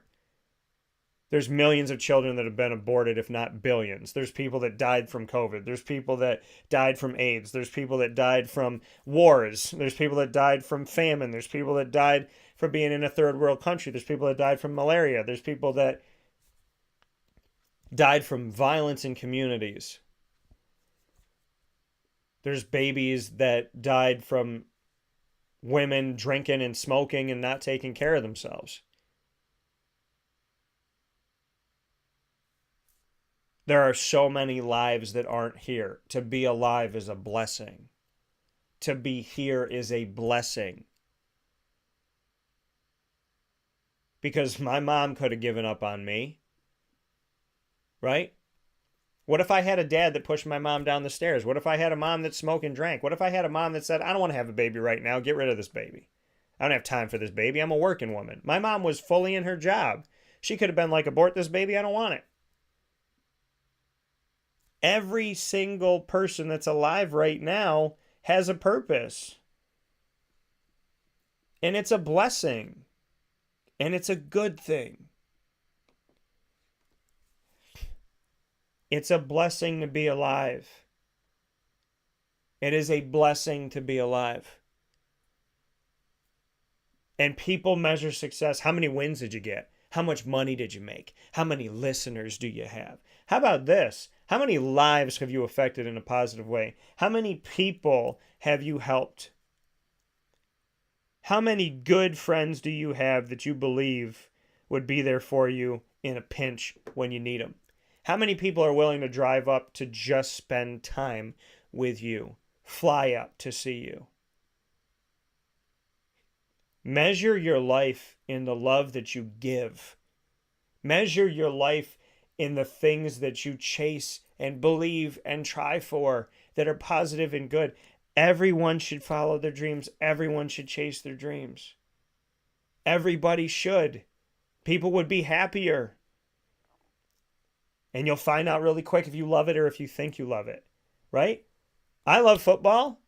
There's millions of children that have been aborted, if not billions. There's people that died from COVID. There's people that died from AIDS. There's people that died from wars. There's people that died from famine. There's people that died from being in a third world country. There's people that died from malaria. There's people that died from violence in communities. There's babies that died from women drinking and smoking and not taking care of themselves. There are so many lives that aren't here. To be alive is a blessing. To be here is a blessing. Because my mom could have given up on me. Right? What if I had a dad that pushed my mom down the stairs? What if I had a mom that smoked and drank? What if I had a mom that said, I don't want to have a baby right now. Get rid of this baby. I don't have time for this baby. I'm a working woman. My mom was fully in her job. She could have been like, abort this baby. I don't want it. Every single person that's alive right now has a purpose. And it's a blessing. And it's a good thing. It's a blessing to be alive. It is a blessing to be alive. And people measure success. How many wins did you get? How much money did you make? How many listeners do you have? How about this? How many lives have you affected in a positive way? How many people have you helped? How many good friends do you have that you believe would be there for you in a pinch when you need them? How many people are willing to drive up to just spend time with you? Fly up to see you? Measure your life in the love that you give. Measure your life in the things that you chase and believe and try for that are positive and good. Everyone should follow their dreams. Everyone should chase their dreams. Everybody should. People would be happier. And you'll find out really quick if you love it or if you think you love it. Right? I love football.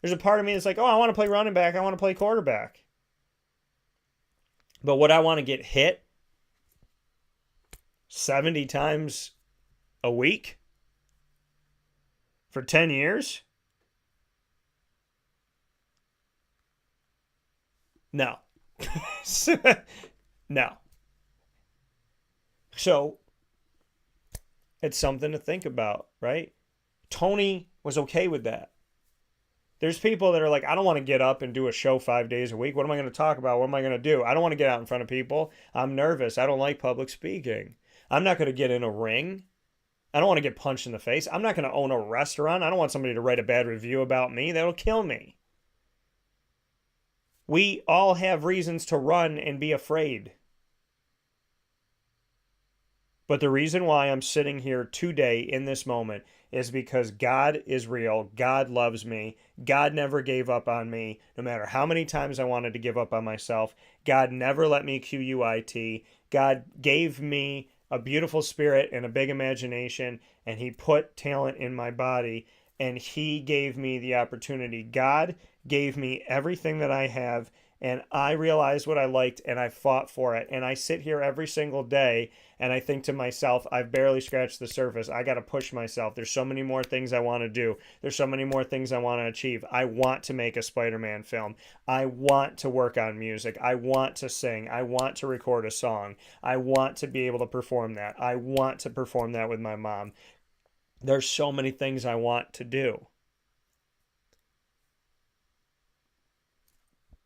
There's a part of me that's like, oh, I want to play running back. I want to play quarterback. But would I want to get hit 70 times a week for 10 years? No. No. So, it's something to think about, right? Tony was okay with that. There's people that are like, I don't want to get up and do a show 5 days a week. What am I going to talk about? What am I going to do? I don't want to get out in front of people. I'm nervous. I don't like public speaking. I'm not going to get in a ring. I don't want to get punched in the face. I'm not going to own a restaurant. I don't want somebody to write a bad review about me. That'll kill me. We all have reasons to run and be afraid. But the reason why I'm sitting here today in this moment is because God is real. God loves me. God never gave up on me, no matter how many times I wanted to give up on myself. God never let me quit. God gave me a beautiful spirit and a big imagination, and He put talent in my body, and He gave me the opportunity. God gave me everything that I have, and I realized what I liked, and I fought for it. And I sit here every single day, and I think to myself, I've barely scratched the surface. I got to push myself. There's so many more things I want to do. There's so many more things I want to achieve. I want to make a Spider-Man film. I want to work on music. I want to sing. I want to record a song. I want to be able to perform that. I want to perform that with my mom. There's so many things I want to do.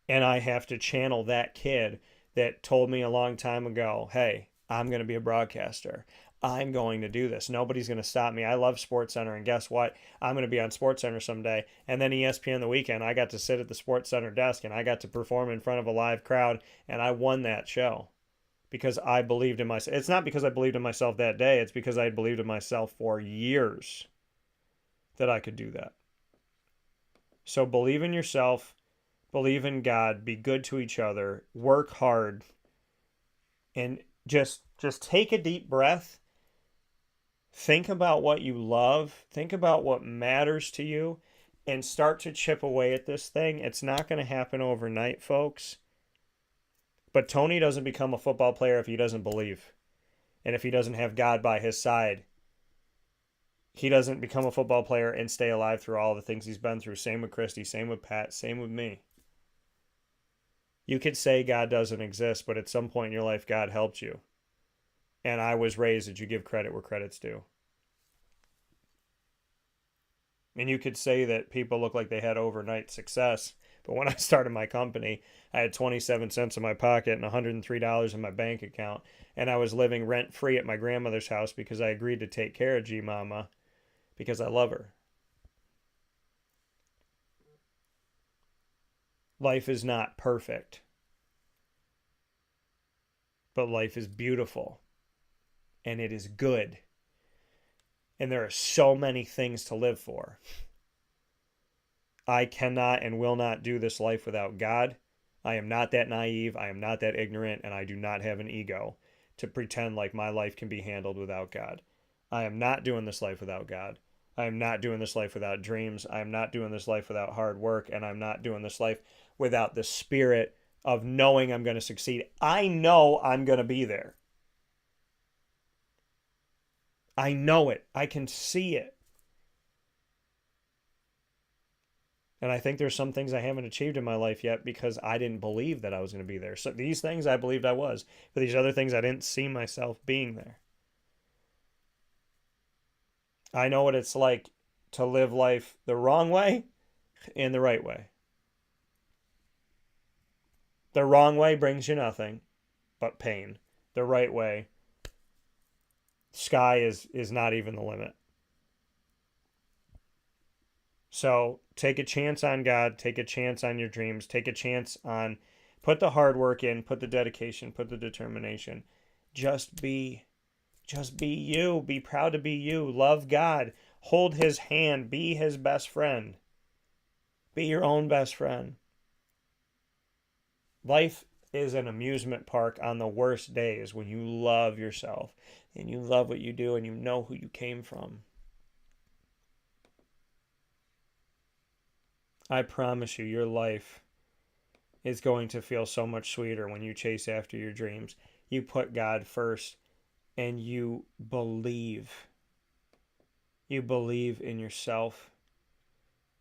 And I have to channel that kid that told me a long time ago, hey, I'm going to be a broadcaster. I'm going to do this. Nobody's going to stop me. I love SportsCenter, and guess what? I'm going to be on SportsCenter someday. And then ESPN the weekend, I got to sit at the SportsCenter desk, and I got to perform in front of a live crowd, and I won that show because I believed in myself. It's not because I believed in myself that day. It's because I had believed in myself for years that I could do that. So believe in yourself. Believe in God, be good to each other, work hard, and just take a deep breath. Think about what you love. Think about what matters to you, and start to chip away at this thing. It's not going to happen overnight, folks. But Tony doesn't become a football player if he doesn't believe, and if he doesn't have God by his side. He doesn't become a football player and stay alive through all the things he's been through. Same with Christy, same with Pat, same with me. You could say God doesn't exist, but at some point in your life, God helped you. And I was raised that you give credit where credit's due. And you could say that people look like they had overnight success, But when I started my company, I had 27 cents in my pocket and $103 in my bank account. And I was living rent-free at my grandmother's house because I agreed to take care of G Mama because I love her. Life is not perfect, but life is beautiful, and it is good. And there are so many things to live for. I cannot and will not do this life without God. I am not that naive, I am not that ignorant, and I do not have an ego to pretend like my life can be handled without God. I am not doing this life without God. I am not doing this life without dreams. I am not doing this life without hard work, and I'm not doing this life without the spirit of knowing I'm going to succeed. I know I'm going to be there. I know it. I can see it. And I think there's some things I haven't achieved in my life yet because I didn't believe that I was going to be there. So these things I believed I was, but these other things I didn't see myself being there. I know what it's like to live life the wrong way and the right way. The wrong way brings you nothing but pain. The right way, sky is not even the limit. So take a chance on God, take a chance on your dreams, take a chance on, put the hard work in, put the dedication, put the determination. Just be you. Be proud to be you. Love God. Hold his hand. Be his best friend. Be your own best friend. Life is an amusement park on the worst days when you love yourself and you love what you do and you know who you came from. I promise you, your life is going to feel so much sweeter when you chase after your dreams. You put God first and you believe. You believe in yourself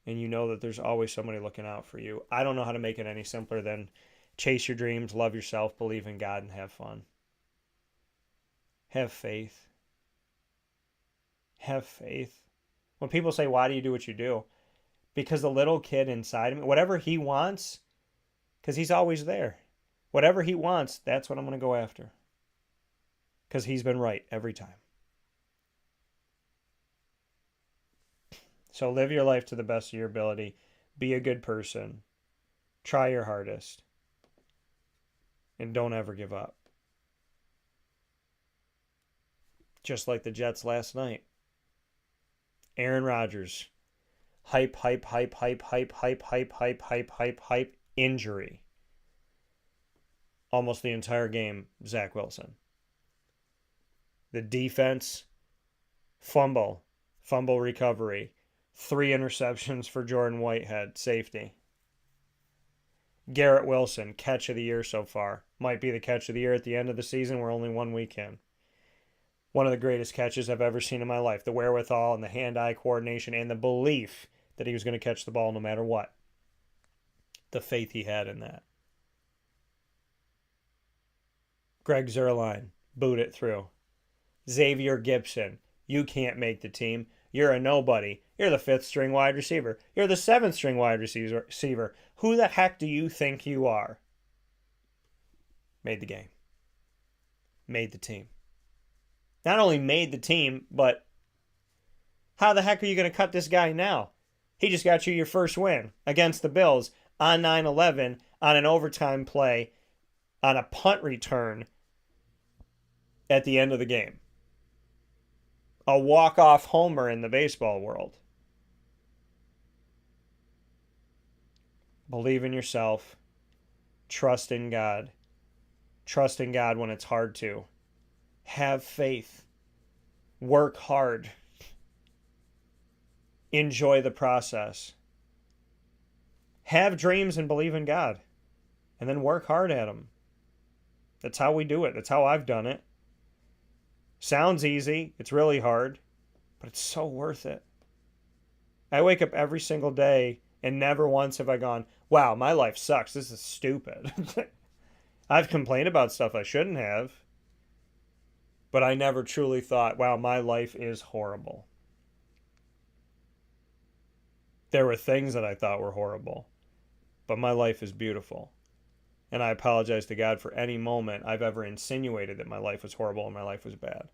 and you know that there's always somebody looking out for you. I don't know how to make it any simpler than chase your dreams, love yourself, believe in God, and have fun. Have faith. Have faith. When people say, why do you do what you do? Because the little kid inside of me, whatever he wants, because he's always there. Whatever he wants, that's what I'm going to go after. Because he's been right every time. So live your life to the best of your ability. Be a good person. Try your hardest. And don't ever give up. Just like the Jets last night. Aaron Rodgers. Hype. Injury. Almost the entire game, Zach Wilson. The defense, fumble recovery. 3 interceptions for Jordan Whitehead, safety. Garrett Wilson, catch of the year so far. Might be the catch of the year at the end of the season. We're only 1 week in. One of the greatest catches I've ever seen in my life. The wherewithal and the hand-eye coordination and the belief that he was going to catch the ball no matter what. The faith he had in that. Greg Zuerlein, boot it through. Xavier Gibson, you can't make the team. You're a nobody. You're the 5th string wide receiver. You're the 7th string wide receiver. Who the heck do you think you are? Made the game. Made the team. Not only made the team, but how the heck are you going to cut this guy now? He just got you your first win against the Bills on 9/11 on an overtime play on a punt return at the end of the game. A walk-off homer in the baseball world. Believe in yourself. Trust in God. Trust in God when it's hard to. Have faith. Work hard. Enjoy the process. Have dreams and believe in God. And then work hard at them. That's how we do it. That's how I've done it. Sounds easy. It's really hard. But it's so worth it. I wake up every single day and never once have I gone, wow, my life sucks. This is stupid. I've complained about stuff I shouldn't have. But I never truly thought, wow, my life is horrible. There were things that I thought were horrible. but my life is beautiful. And I apologize to God for any moment I've ever insinuated that my life was horrible and my life was bad.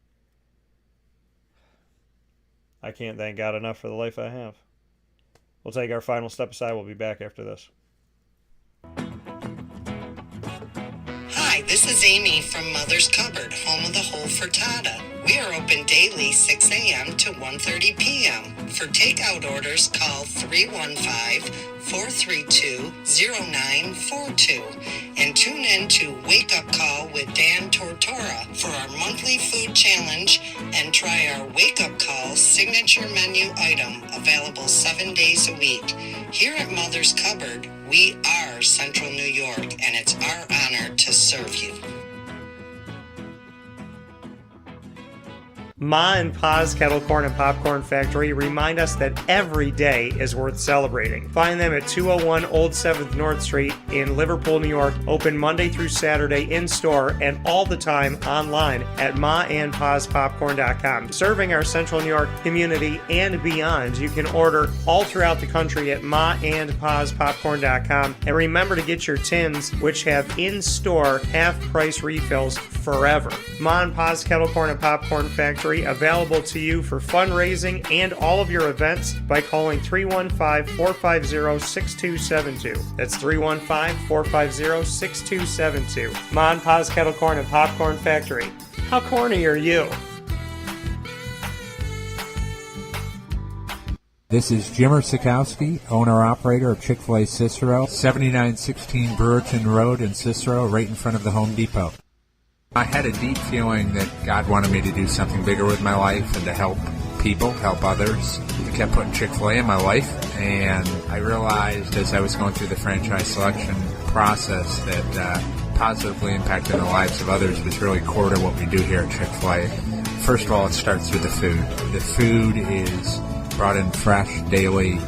I can't thank God enough for the life I have. We'll take our final step aside. We'll be back after this. Hi, this is Amy from Mother's Cupboard, home of the whole frittata. We are open daily 6 a.m. to 1:30 p.m. For takeout orders, call 315-432-0942 and tune in to Wake Up Call with Dan Tortora for our monthly food challenge and try our Wake Up Call signature menu item available 7 days a week. Here at Mother's Cupboard, we are Central New York, and it's our honor to serve you. Ma and Pa's Kettle Corn and Popcorn Factory remind us that every day is worth celebrating. Find them at 201 Old 7th North Street in Liverpool, New York, open Monday through Saturday in-store and all the time online at maandpaspopcorn.com. Serving our Central New York community and beyond, you can order all throughout the country at maandpaspopcorn.com. And remember to get your tins, which have in-store half-price refills forever. Ma and Pa's Kettle Corn and Popcorn Factory, available to you for fundraising and all of your events by calling 315-450-6272. That's 315-450-6272. Ma and Pa's Kettle Corn and Popcorn Factory. How corny are you? This is Jimmer Sikowski, owner-operator of Chick-fil-A Cicero, 7916 Brewerton Road in Cicero, right in front of the Home Depot. I had a deep feeling that God wanted me to do something bigger with my life and to help people, help others. He kept putting Chick-fil-A in my life, and I realized as I was going through the franchise selection process that positively impacting the lives of others was really core to what we do here at Chick-fil-A. First of all, it starts with the food. The food is brought in fresh daily.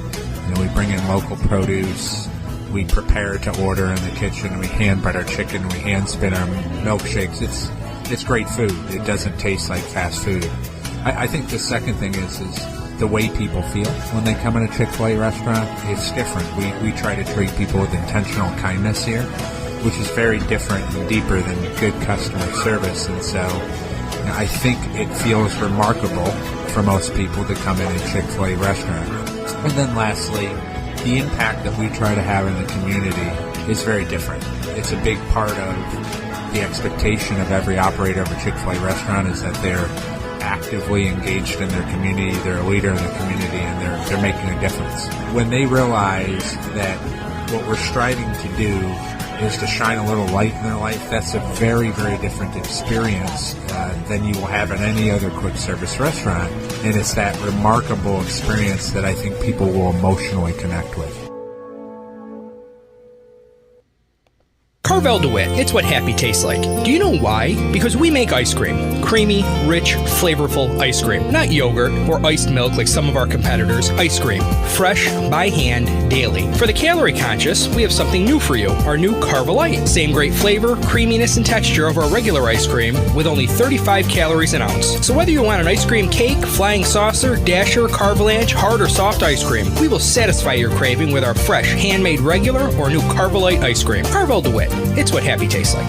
We bring in local produce. We prepare to order in the kitchen. We hand bread our chicken. We hand spin our milkshakes. It's great food. It doesn't taste like fast food. I think the second thing is the way people feel when they come in a Chick-fil-A restaurant. It's different. We try to treat people with intentional kindness here, which is very different and deeper than good customer service. And so I think it feels remarkable for most people to come in a Chick-fil-A restaurant. And then lastly, the impact that we try to have in the community is very different. It's a big part of the expectation of every operator of a Chick-fil-A restaurant is that they're actively engaged in their community, they're a leader in the community, and they're making a difference. When they realize that what we're striving to do is to shine a little light in their life, that's a very, very different experience than you will have in any other quick service restaurant. And it's that remarkable experience that I think people will emotionally connect with. Carvel DeWitt, it's what happy tastes like. Do you know why? Because we make ice cream. Creamy, rich, flavorful ice cream. Not yogurt or iced milk like some of our competitors. Ice cream. Fresh, by hand, daily. For the calorie conscious, we have something new for you. Our new Carvelite. Same great flavor, creaminess, and texture of our regular ice cream with only 35 calories an ounce. So whether you want an ice cream cake, flying saucer, dasher, carvalanche, hard or soft ice cream, we will satisfy your craving with our fresh, handmade regular or new Carvelite ice cream. Carvel DeWitt. It's what happy tastes like.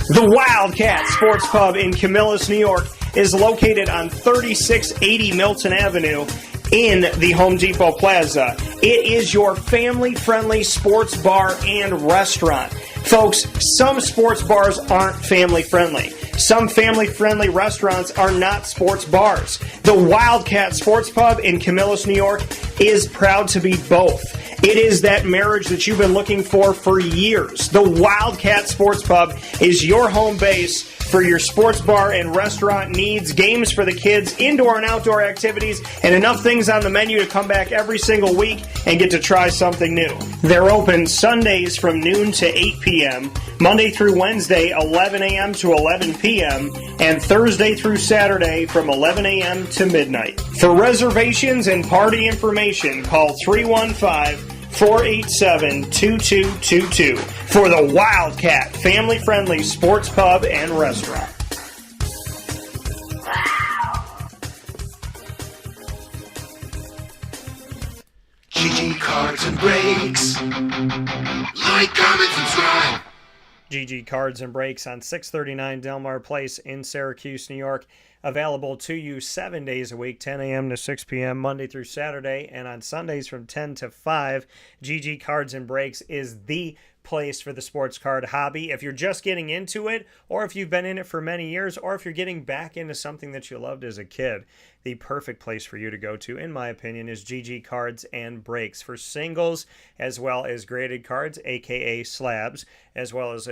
The Wildcat Sports Pub in Camillus, New York is located on 3680 Milton Avenue in the Home Depot Plaza. It is your family-friendly sports bar and restaurant. Folks, some sports bars aren't family-friendly. Some family-friendly restaurants are not sports bars. The Wildcat Sports Pub in Camillus, New York is proud to be both. It is that marriage that you've been looking for years. The Wildcat Sports Pub is your home base for your sports bar and restaurant needs, games for the kids, indoor and outdoor activities, and enough things on the menu to come back every single week and get to try something new. They're open Sundays from noon to 8 p.m., Monday through Wednesday, 11 a.m. to 11 p.m., and Thursday through Saturday from 11 a.m. to midnight. For reservations and party information, call 315-487-2222 for the Wildcat family-friendly sports pub and restaurant. GG Cards and Breaks. Like, comment, subscribe. GG Cards and Breaks on 639 Delmar Place in Syracuse, New York. Available to you 7 days a week, 10 a.m. to 6 p.m., Monday through Saturday, and on Sundays from 10 to 5. GG Cards and Breaks is the place for the sports card hobby. If you're just getting into it, or if you've been in it for many years, or if you're getting back into something that you loved as a kid, the perfect place for you to go to, in my opinion, is GG Cards and Breaks for singles as well as graded cards, aka slabs, as well as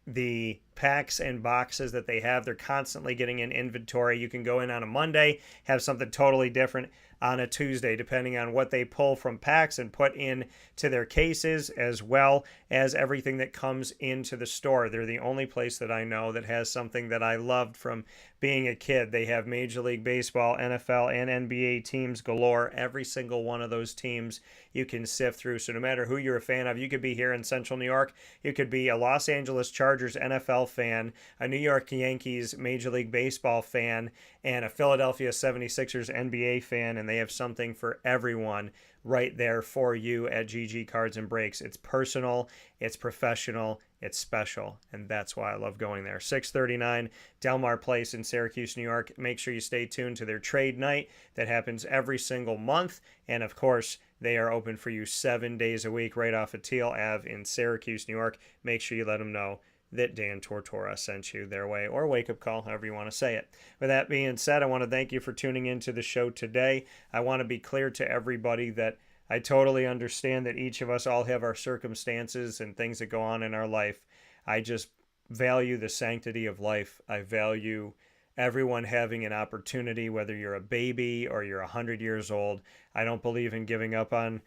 the packs and boxes that they have. They're constantly getting in inventory. You can go in on a Monday, have something totally different on a Tuesday, depending on what they pull from packs and put in to their cases, as well as everything that comes into the store. They're the only place that I know that has something that I loved from being a kid. They have Major League Baseball, NFL, and NBA teams galore. Every single one of those teams you can sift through. So no matter who you're a fan of, you could be here in Central New York. You could be a Los Angeles Chargers NFL fan, a New York Yankees Major League Baseball fan, and a Philadelphia 76ers NBA fan, and they have something for everyone right there for you at GG Cards and Breaks. It's personal, it's professional, it's special, and that's why I love going there. 639 Delmar Place in Syracuse, New York. Make sure you stay tuned to their trade night that happens every single month, and of course, they are open for you 7 days a week right off of Teal Ave in Syracuse, New York. Make sure you let them know that Dan Tortora sent you their way, or wake up call, however you want to say it. With that being said, I want to thank you for tuning into the show today. I want to be clear to everybody that I totally understand that each of us all have our circumstances and things that go on in our life. I just value the sanctity of life. I value everyone having an opportunity, whether you're a baby or you're 100 years old. I don't believe in giving up on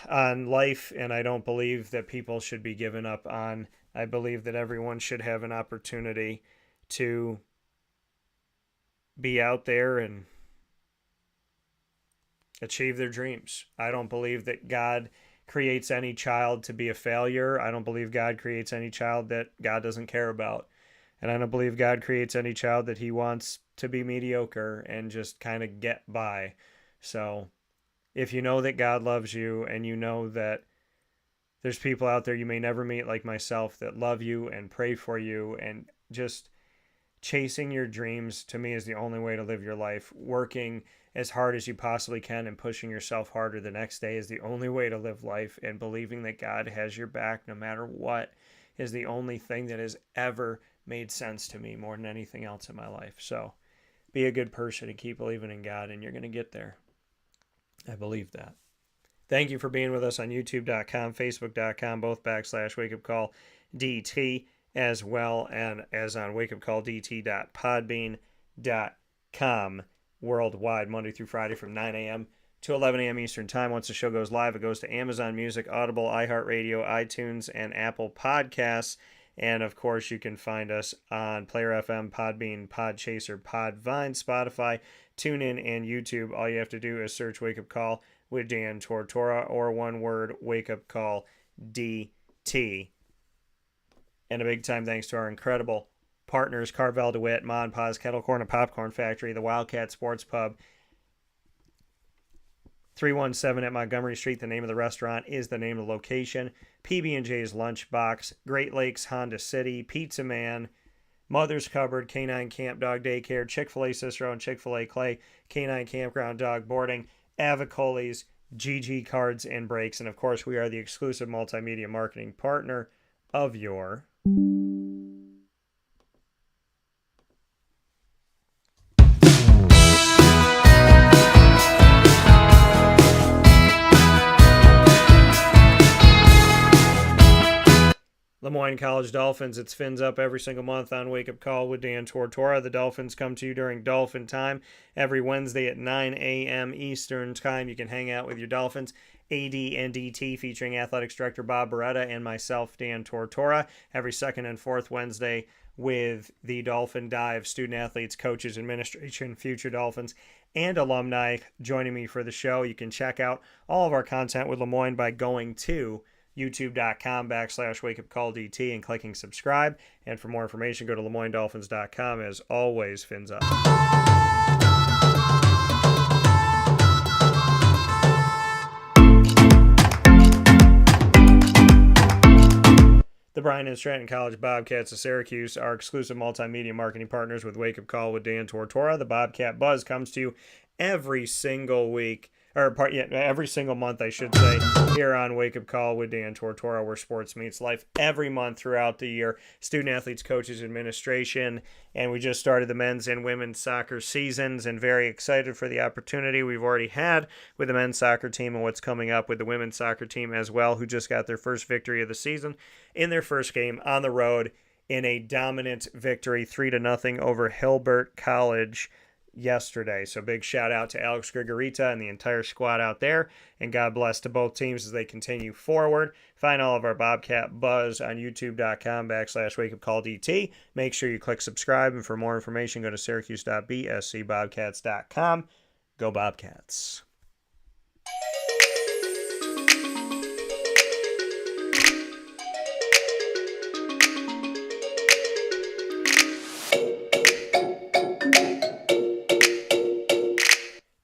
life, and I don't believe that people should be given up on. I believe that everyone should have an opportunity to be out there and achieve their dreams. I don't believe that God creates any child to be a failure. I don't believe God creates any child that God doesn't care about. And I don't believe God creates any child that he wants to be mediocre and just kind of get by. So if you know that God loves you, and you know that there's people out there you may never meet like myself that love you and pray for you, and just chasing your dreams, to me, is the only way to live your life. Working as hard as you possibly can and pushing yourself harder the next day is the only way to live life, and believing that God has your back no matter what is the only thing that has ever made sense to me more than anything else in my life. So be a good person and keep believing in God, and you're going to get there. I believe that. Thank you for being with us on YouTube.com, Facebook.com, both /WakeUpCallDT, as well and as on WakeUpCallDT.podbean.com worldwide, Monday through Friday from 9 a.m. to 11 a.m. Eastern Time. Once the show goes live, it goes to Amazon Music, Audible, iHeartRadio, iTunes, and Apple Podcasts. And, of course, you can find us on Player FM, Podbean, Podchaser, Podvine, Spotify, TuneIn, and YouTube. All you have to do is search Wake Up Call with Dan Tortora, or one word, Wake Up Call DT. And a big time thanks to our incredible partners, Carvel DeWitt, Ma and Pa's Kettle Corn and Popcorn Factory, the Wildcat Sports Pub, 317 at Montgomery Street. The name of the restaurant is the name of the location. PB&J's Lunchbox, Great Lakes Honda City, Pizza Man, Mother's Cupboard, Canine Camp Dog Daycare, Chick-fil-A Cicero and Chick-fil-A Clay, Canine Campground Dog Boarding, Avicolli's, GG Cards and Breaks, and of course we are the exclusive multimedia marketing partner of your Lemoyne College Dolphins. It's Fins Up every single month on Wake Up Call with Dan Tortora. The Dolphins come to you during Dolphin Time every Wednesday at 9 a.m. Eastern Time. You can hang out with your Dolphins, AD and DT, featuring Athletics Director Bob Beretta and myself, Dan Tortora, every second and fourth Wednesday with the Dolphin Dive, student athletes, coaches, administration, future Dolphins, and alumni joining me for the show. You can check out all of our content with Lemoyne by going to youtube.com/wakeupcalldt and clicking subscribe. And for more information, go to LeMoyneDolphins.com. As always, Fins Up. The Bryan and Stratton College Bobcats of Syracuse are exclusive multimedia marketing partners with Wake Up Call with Dan Tortora. The Bobcat Buzz comes to you every single week, every single month, I should say, here on Wake Up Call with Dan Tortora, where sports meets life every month throughout the year. Student athletes, coaches, administration, and we just started the men's and women's soccer seasons, and very excited for the opportunity we've already had with the men's soccer team and what's coming up with the women's soccer team as well, who just got their first victory of the season in their first game on the road in a dominant victory, 3-0 over Hilbert College yesterday. So big shout out to Alex Grigorita and the entire squad out there, and God bless to both teams as they continue forward. Find all of our Bobcat Buzz on youtube.com/wakeupcalldt. Make sure you click subscribe, and for more information go to syracuse.bscbobcats.com. Go Bobcats.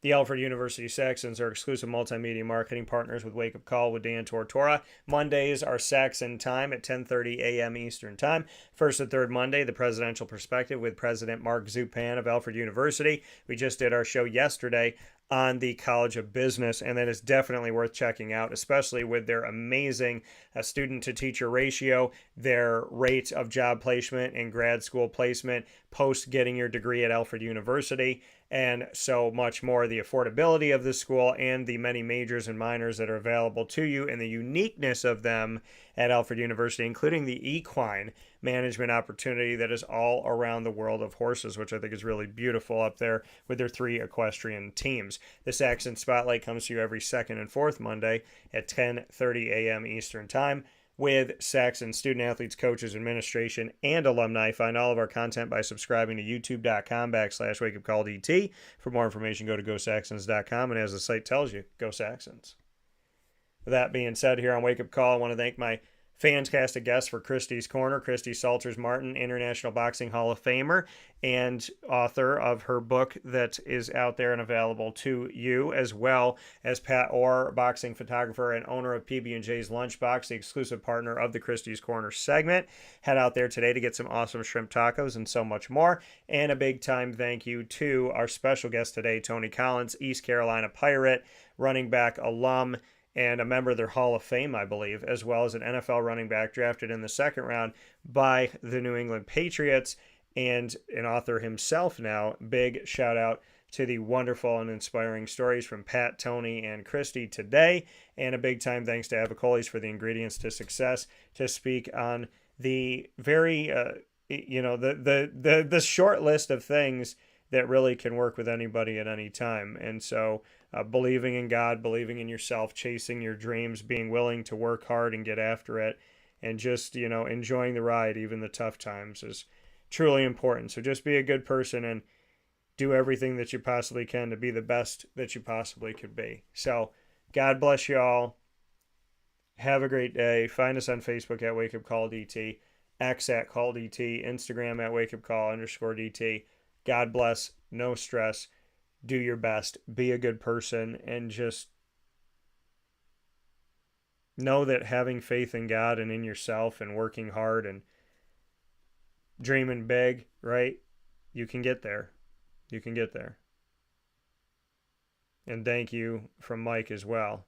The Alfred University Saxons are exclusive multimedia marketing partners with Wake Up Call with Dan Tortora. Mondays are Saxon time at 10:30 a.m. Eastern Time. First and third Monday, the Presidential Perspective with President Mark Zupan of Alfred University. We just did our show yesterday on the College of Business, and that is definitely worth checking out, especially with their amazing student-to-teacher ratio, their rate of job placement and grad school placement post getting your degree at Alfred University, and so much more. The affordability of the school and the many majors and minors that are available to you, and the uniqueness of them at Alfred University, including the equine management opportunity that is all around the world of horses, which I think is really beautiful up there with their 3 equestrian teams. The Saxon Spotlight comes to you every second and fourth Monday at 10:30 a.m. Eastern Time with Saxon student athletes, coaches, administration, and alumni. Find all of our content by subscribing to youtube.com/wakeupcalldt. For more information, go to gosaxons.com, and as the site tells you, go Saxons. With that being said, here on Wake Up Call, I want to thank my fantastic guest for Christy's Corner, Christy Salters-Martin, International Boxing Hall of Famer and author of her book that is out there and available to you, as well as Pat Orr, boxing photographer and owner of PB&J's Lunchbox, the exclusive partner of the Christy's Corner segment. Head out there today to get some awesome shrimp tacos and so much more. And a big time thank you to our special guest today, Tony Collins, East Carolina Pirate, running back alum, and a member of their Hall of Fame, I believe, as well as an NFL running back drafted in the second round by the New England Patriots, and an author himself now. Big shout out to the wonderful and inspiring stories from Pat, Tony, and Christy today, and a big time thanks to Avicolli's for the ingredients to success to speak on the very, the short list of things that really can work with anybody at any time. And so believing in God, believing in yourself, chasing your dreams, being willing to work hard and get after it, and just, enjoying the ride, even the tough times, is truly important. So just be a good person and do everything that you possibly can to be the best that you possibly could be. So God bless you all. Have a great day. Find us on Facebook at Wake Up Call DT, X at Call DT, Instagram at Wake Up Call _DT. God bless. No stress. Do your best. Be a good person, and just know that having faith in God and in yourself and working hard and dreaming big, right? You can get there. You can get there. And thank you from Mike as well.